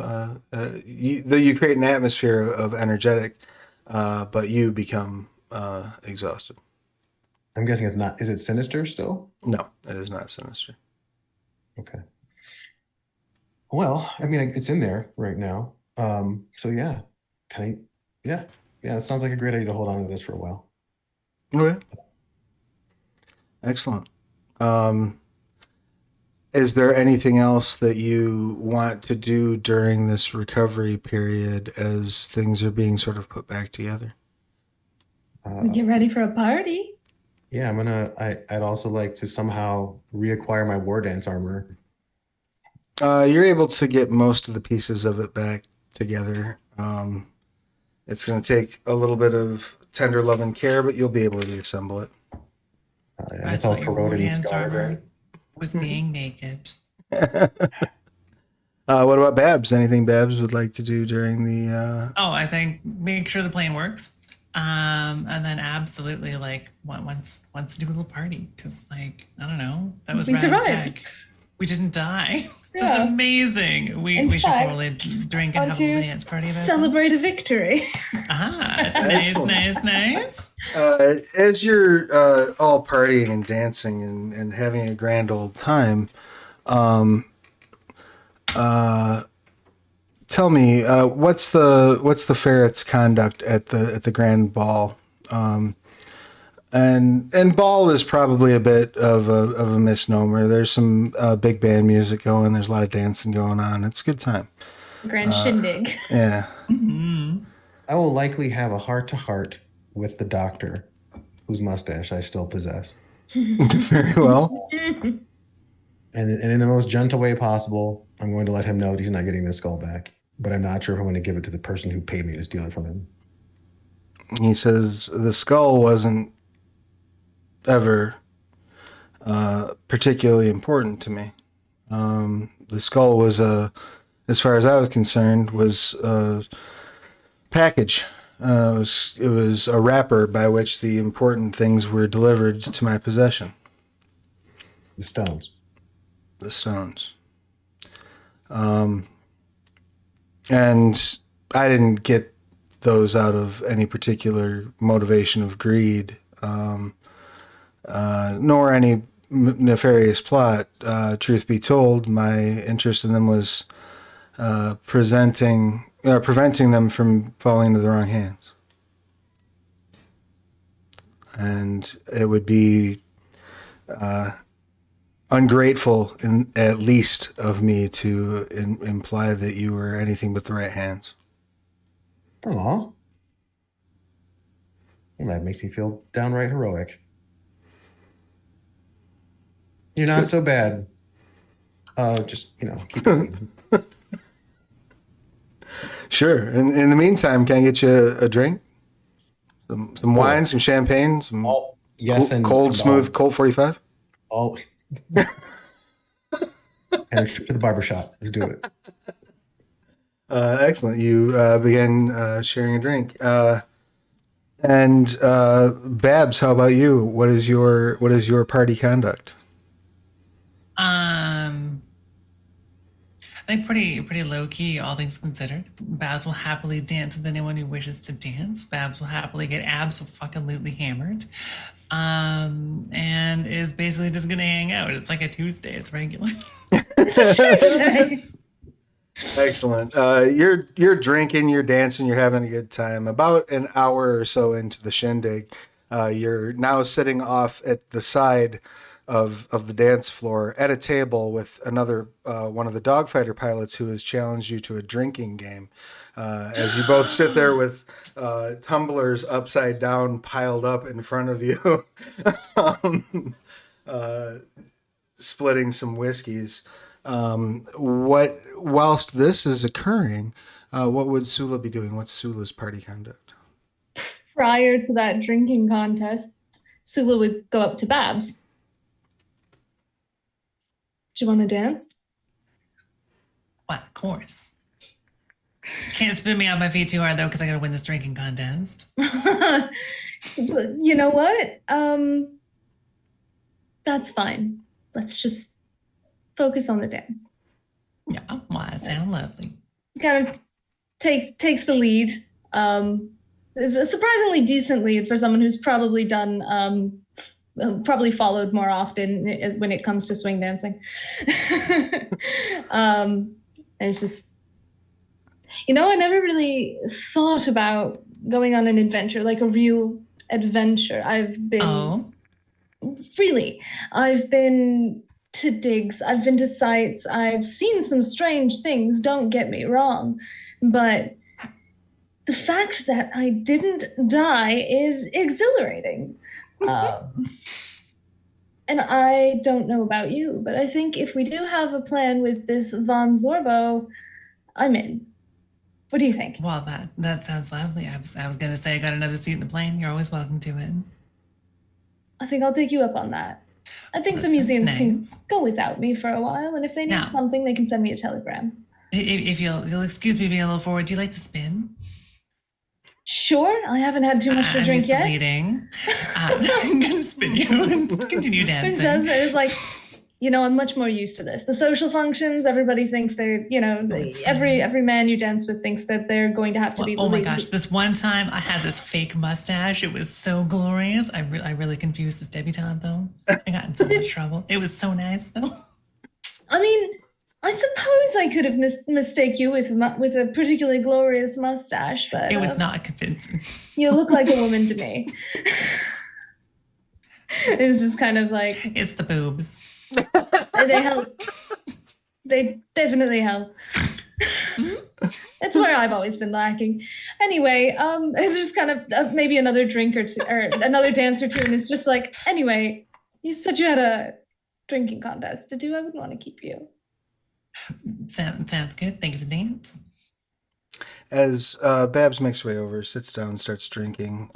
though you create an atmosphere of energetic, but you become exhausted. I'm guessing it's not. Is it sinister still? No, it is not sinister. Okay. Well, I mean, it's in there right now. So yeah, can I? Yeah, yeah. It sounds like a great idea to hold on to this for a while. Okay. Excellent. Is there anything else that you want to do during this recovery period as things are being sort of put back together? We get ready for a party. Yeah, I'd also like to somehow reacquire my war dance armor. You're able to get most of the pieces of it back together. It's going to take a little bit of tender love and care, but you'll be able to reassemble it. Yeah, it's all corroded and scarred, right? Was being naked. What about Babs? Anything Babs would like to do during the? Oh, I think make sure the plane works. And then absolutely like once do a little party because like I don't know, that was We rad as survived. heck. We didn't die. Yeah. That's amazing. We In should fact, probably drink and want have a to dance party about Celebrate a victory. that. Ah, nice, Excellent. nice. As you're all partying and dancing and having a grand old time, tell me what's the ferret's conduct at the grand ball? And ball is probably a bit of a misnomer. There's some big band music going. There's a lot of dancing going on. It's a good time. Grand shindig. Yeah. I will likely have a heart-to-heart with the doctor, whose mustache I still possess, Very well. and in the most gentle way possible, I'm going to let him know that he's not getting this skull back. But I'm not sure if I'm going to give it to the person who paid me to steal it from him. He says the skull wasn't ever particularly important to me. The skull was as far as I was concerned, was a package. It was a wrapper by which the important things were delivered to my possession. The stones. The stones. And I didn't get those out of any particular motivation of greed, nor any nefarious plot. Truth be told, my interest in them was preventing them from falling into the wrong hands. And it would be ungrateful, at least, of me to imply that you were anything but the right hands. Aw. Well, that makes me feel downright heroic. You're not so bad. Just, keep it clean. Sure. In the meantime, can I get you a drink? Some wine, some champagne, some Yes, and cold, smooth, Colt 45? all and a trip to the barber shop. Let's do it. Excellent. You begin sharing a drink. And Babs, how about you? What is your party conduct? I think pretty low key, all things considered. Babs will happily dance with anyone who wishes to dance. Babs will happily get abso-fucking-lutely hammered. And is basically just gonna hang out. It's like a Tuesday, it's regular. Excellent. You're drinking, you're dancing, you're having a good time. About an hour or so into the shindig, you're now sitting off at the side of the dance floor at a table with another one of the dogfighter pilots who has challenged you to a drinking game. As you both sit there with tumblers upside down piled up in front of you, um, splitting some whiskeys. Whilst this is occurring, what would Sula be doing? What's Sula's party conduct? Prior to that drinking contest, Sula would go up to Babs. Do you want to dance? What? Of course. Can't spin me on my feet too hard though, because I gotta win this drinking contest. You know what? That's fine. Let's just focus on the dance. Yeah, why? Sound lovely. Kind of takes the lead. Is a surprisingly decent lead for someone who's probably done probably followed more often when it comes to swing dancing. And it's just, I never really thought about going on an adventure, like a real adventure. I've been I've been to digs, I've been to sites, I've seen some strange things, don't get me wrong, but the fact that I didn't die is exhilarating. And I don't know about you, but I think if we do have a plan with this Von Zorbo, I'm in. What do you think? Well, that sounds lovely. I was gonna say I got another seat in the plane. You're always welcome to it. I think I'll take you up on that. I think That the museums sounds can nice. go without me for a while, and if they need Now- something, they can send me a telegram. If you'll excuse me being a little forward, do you like to spin? Sure, I haven't had too much to I'm drink used to yet. leading. I'm gonna spin you and continue It dancing. is like, I'm much more used to this. The social functions, everybody thinks they're, it's every man you dance with thinks that they're going to have to be. Oh my the- gosh! This one time I had this fake mustache. It was so glorious. I really confused this debutante though. I got in so much trouble. It was so nice though. I mean, I suppose I could have mistake you with a particularly glorious mustache, but It was not convincing. you look like a woman to me. It was just kind of like It's the boobs. they help. They definitely help. That's where I've always been lacking. Anyway, it's just kind of maybe another drink or two, or another dance or two, and it's just like, anyway, you said you had a drinking contest to do. I would want to keep you. Sounds good. Thank you for the dance. As Babs makes her way over, sits down, starts drinking,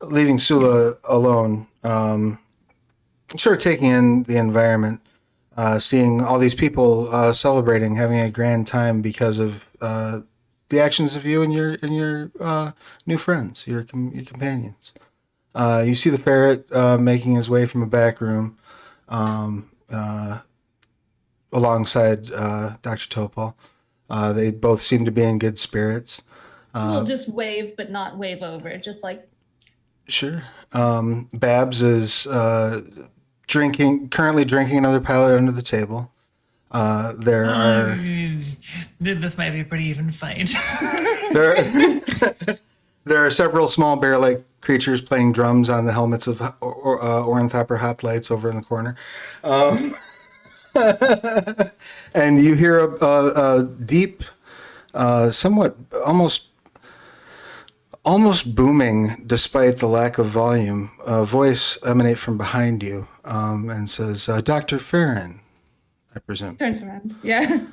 leaving Sula alone, sort of taking in the environment, seeing all these people celebrating, having a grand time because of the actions of you and your new friends, your companions. You see the ferret making his way from a back room alongside Dr. Topol. They both seem to be in good spirits. We'll just wave, but not wave over. Just like Sure. Babs is currently drinking another pilot under the table. There are This might be a pretty even fight. there there are several small bear-like creatures playing drums on the helmets of Ornithopter hoplites over in the corner. And you hear a deep, somewhat almost booming, despite the lack of volume, voice emanate from behind you and says, Dr. Farron, I presume. turns around. Yeah.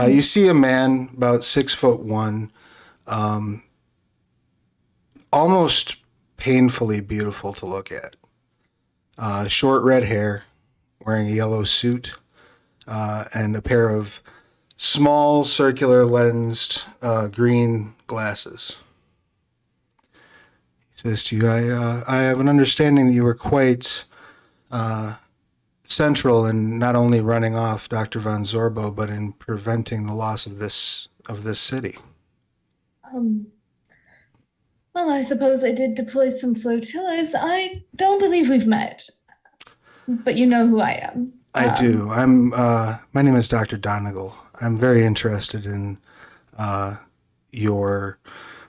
You see a man about 6'1", almost painfully beautiful to look at. Short red hair, wearing a yellow suit, and a pair of small circular lensed green glasses. He says to you, I have an understanding that you were quite central in not only running off Dr. Von Zorbo, but in preventing the loss of this city. Well, I suppose I did deploy some flotillas. I don't believe we've met, but you know who I am. I do. My name is Dr. Donegal. I'm very interested in your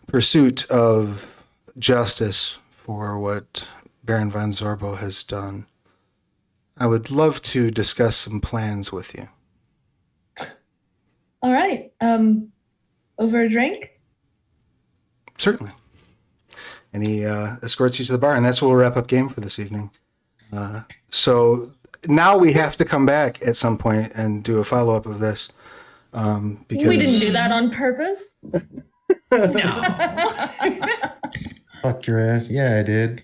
pursuit of justice for what Baron von Zorbo has done. I would love to discuss some plans with you. All right. Over a drink? Certainly. And he escorts you to the bar, and that's where we'll wrap up game for this evening. So now we have to come back at some point and do a follow-up of this. Because We didn't do that on purpose. No. Fuck your ass. Yeah, I did.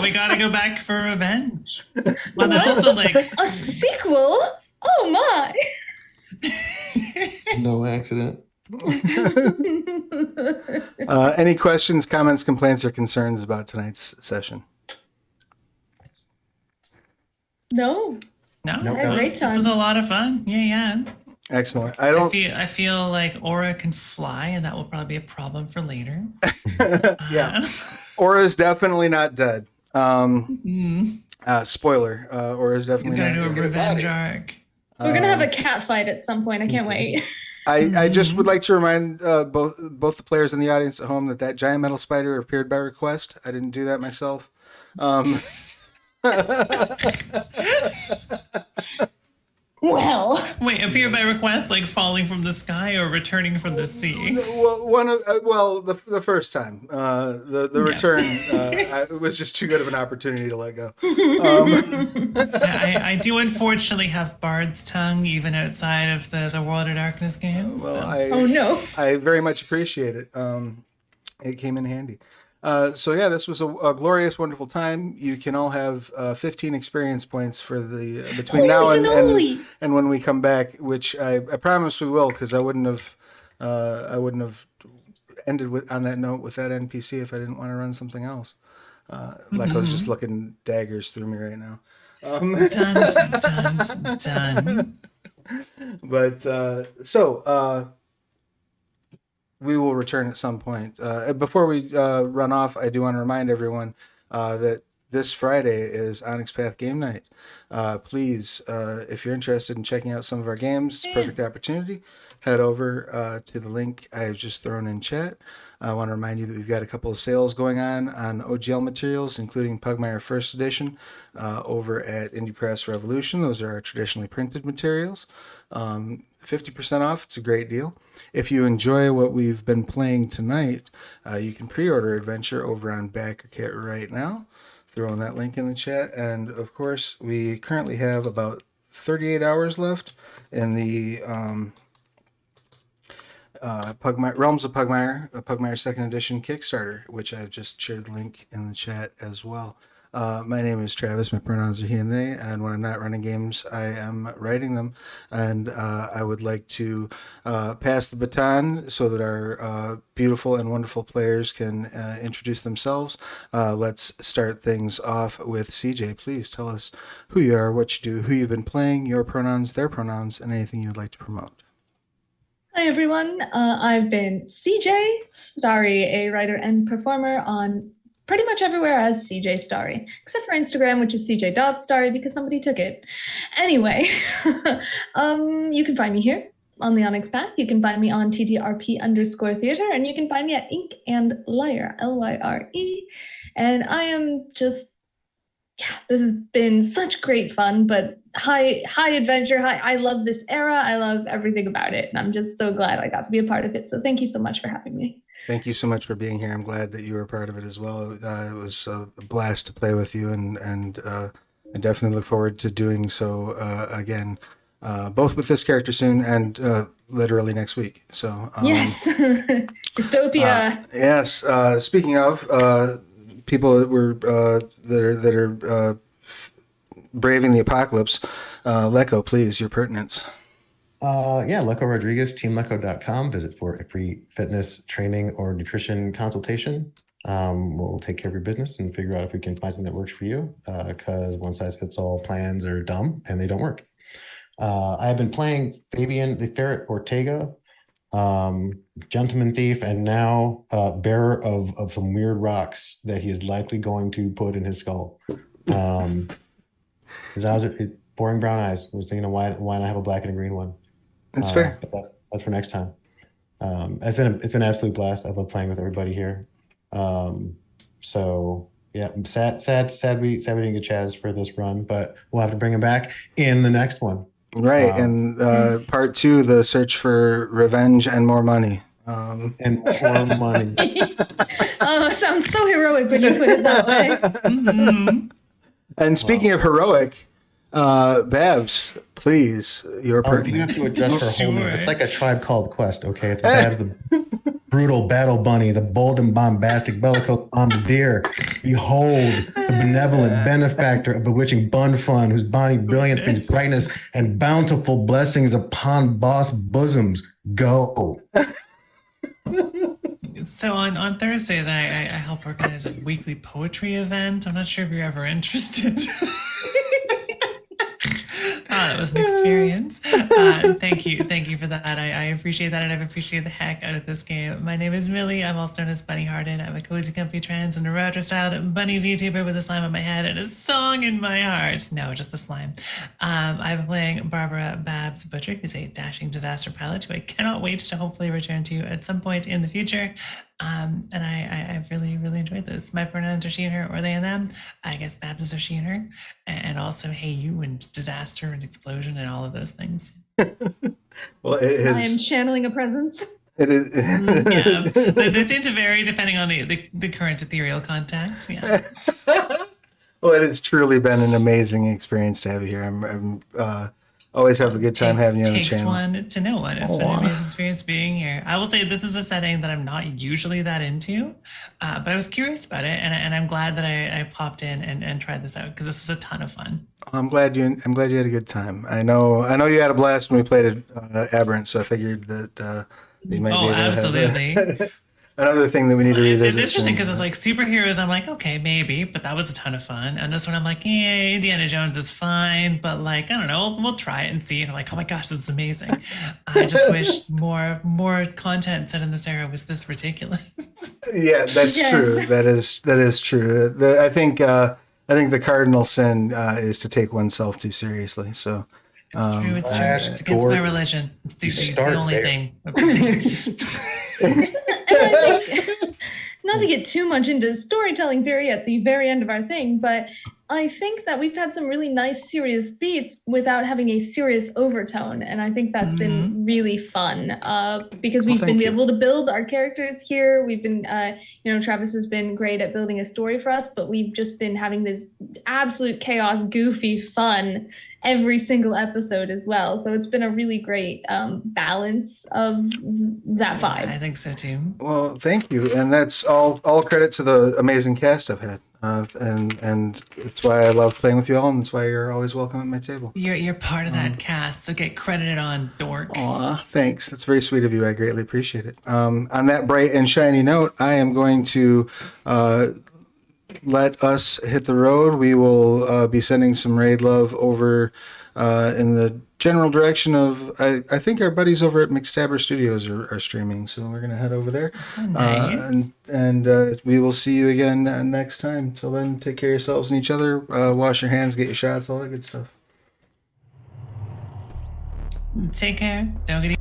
We gotta go back for revenge. Well, then also like A sequel? Oh my! No accident. any questions, comments, complaints, or concerns about tonight's session? No. no, Nope. I had a great this time. was a lot of fun. Yeah. Excellent. I feel like Aura can fly, and that will probably be a problem for later. Yeah. Aura's definitely not dead. Spoiler. Aura's He's definitely gonna not do a dead. revenge arc. We're gonna have a cat fight at some point. I can't wait. I just would like to remind both the players and the audience at home that giant metal spider appeared by request. I didn't do that myself. Well, Wait, appear by request, like falling from the sky or returning from the sea? Well, the first time, the return, it was just too good of an opportunity to let go. I do unfortunately have Bard's tongue even outside of the World of Darkness games. Well, so. oh no. I very much appreciate it. It came in handy. So yeah, this was a glorious, wonderful time. You can all have 15 experience points for the between now Holy and, cannoli. and when we come back, which I promise we will, because I wouldn't have ended on that note with that NPC if I didn't want to run something else. Like I was just looking daggers through me right now. Dun. But we will return at some point. Before we run off, I do want to remind everyone that this Friday is Onyx Path Game Night. Please, if you're interested in checking out some of our games, perfect opportunity. Head over to the link I've just thrown in chat. I want to remind you that we've got a couple of sales going on OGL materials, including Pugmire First Edition, over at Indie Press Revolution. Those are our traditionally printed materials. 50% off. It's a great deal. If you enjoy what we've been playing tonight, you can pre-order Adventure over on BackerKit right now. Throwing that link in the chat. And of course, we currently have about 38 hours left in the Pugmire, Realms of Pugmire, Pugmire Second Edition Kickstarter, which I've just shared the link in the chat as well. My name is Travis. My pronouns are he and they, and when I'm not running games, I am writing them. And I would like to pass the baton so that our beautiful and wonderful players can introduce themselves. Let's start things off with CJ. Please tell us who you are, what you do, who you've been playing, your pronouns, their pronouns, and anything you'd like to promote. Hi everyone. I've been CJ Starry, a writer and performer on pretty much everywhere as CJ Starry, except for Instagram, which is CJ.Starry because somebody took it. Anyway, you can find me here on the Onyx Path. You can find me on TTRP_theater, and you can find me at Ink and Lyre, LYRE. And I am just, this has been such great fun, but high adventure. I love this era. I love everything about it. And I'm just so glad I got to be a part of it. So thank you so much for having me. Thank you so much for being here. I'm glad that you were a part of it as well. It was a blast to play with you, and I definitely look forward to doing so again, both with this character soon and literally next week. So yes, Dystopia. Yes. Speaking of people that were that are braving the apocalypse, Lecco, please, your pertinence. Lecco Rodriguez, teamlecco.com. Visit for a free fitness, training, or nutrition consultation. We'll take care of your business and figure out if we can find something that works for you, because one-size-fits-all plans are dumb and they don't work. I have been playing Fabian the Ferret Ortega, gentleman thief, and now bearer of some weird rocks that he is likely going to put in his skull. His eyes are boring brown eyes. I was thinking of why not have a black and a green one. That's fair. But that's for next time. It's been an absolute blast. I love playing with everybody here. So Yeah, I'm sad we didn't get Chaz for this run, but we'll have to bring him back in the next one. Right, and part 2, the search for revenge and more money. And more money. Oh, sounds so heroic when you put it that way. And speaking of heroic, Babs, please, your Oh, partner. you have to address her whole name. Sure. It's like a Tribe Called Quest, okay? It's Babs the brutal battle bunny, the bold and bombastic bellicose bombardier. Behold, the benevolent benefactor of bewitching bun fun, whose bonny brilliance brings brightness and bountiful blessings upon boss bosoms. Go. So on Thursdays, I help organize a weekly poetry event. I'm not sure if you're ever interested. It was an experience. Thank you for that. I appreciate that, and I've appreciated the heck out of this game. My name is Millie. I'm also known as Bunny Hearted. I'm a cozy, comfy, trans, and a retro-styled bunny VTuber with a slime on my head and a song in my heart. No, just the slime. I'm playing Barbara Babs Butcher, who's a dashing disaster pilot who I cannot wait to hopefully return to at some point in the future. And I've really enjoyed this. My pronouns are she and her or they and them. I guess Babs is a she and her. And also hey you and disaster and explosion and all of those things. Well, I am channeling a presence. It is. Yeah, they seem to vary depending on the current ethereal contact. Yeah. Well, it has truly been an amazing experience to have you here. I'm always have a good time having you on the Takes channel. one to know one. It's been an amazing experience being here. I will say this is a setting that I'm not usually that into, but I was curious about it, and I'm glad that I popped in and tried this out because this was a ton of fun. I'm glad you had a good time. I know you had a blast when we played at Aberrant, so I figured that you might be able Absolutely. to have another thing that we need to It's revisit. interesting because soon. it's like superheroes. I'm like, okay, maybe, but that was a ton of fun. And this one, I'm like, yeah, Indiana Jones is fine, but like, I don't know, we'll try it and see. And I'm like, oh my gosh, this is amazing. I just wish more content set in this era was this ridiculous. Yeah, that's Yes. true. That is true. I think the cardinal sin is to take oneself too seriously. So It's true. It's true. Flash It's against my Gordon. religion. It's the Start only there. thing. And I think, not to get too much into storytelling theory at the very end of our thing, but I think that we've had some really nice serious beats without having a serious overtone, and I think that's been really fun because we've thank been you. able to build our characters here. We've been, Travis has been great at building a story for us, but we've just been having this absolute chaos, goofy fun every single episode as well. So it's been a really great balance of that vibe. I think so too. Well, thank you, and that's all credit to the amazing cast I've had, and it's why I love playing with you all, and it's why you're always welcome at my table. You're part of that cast, so get credited on, dork. Aw, thanks. That's very sweet of you. I greatly appreciate it. On that bright and shiny note, I am going to let us hit the road. We will be sending some raid love over in the general direction of, I think our buddies over at McStabber Studios are streaming, so we're going to head over there. Nice. And we will see you again next time. Till then, take care of yourselves and each other. Wash your hands, get your shots, all that good stuff. Take care. Don't get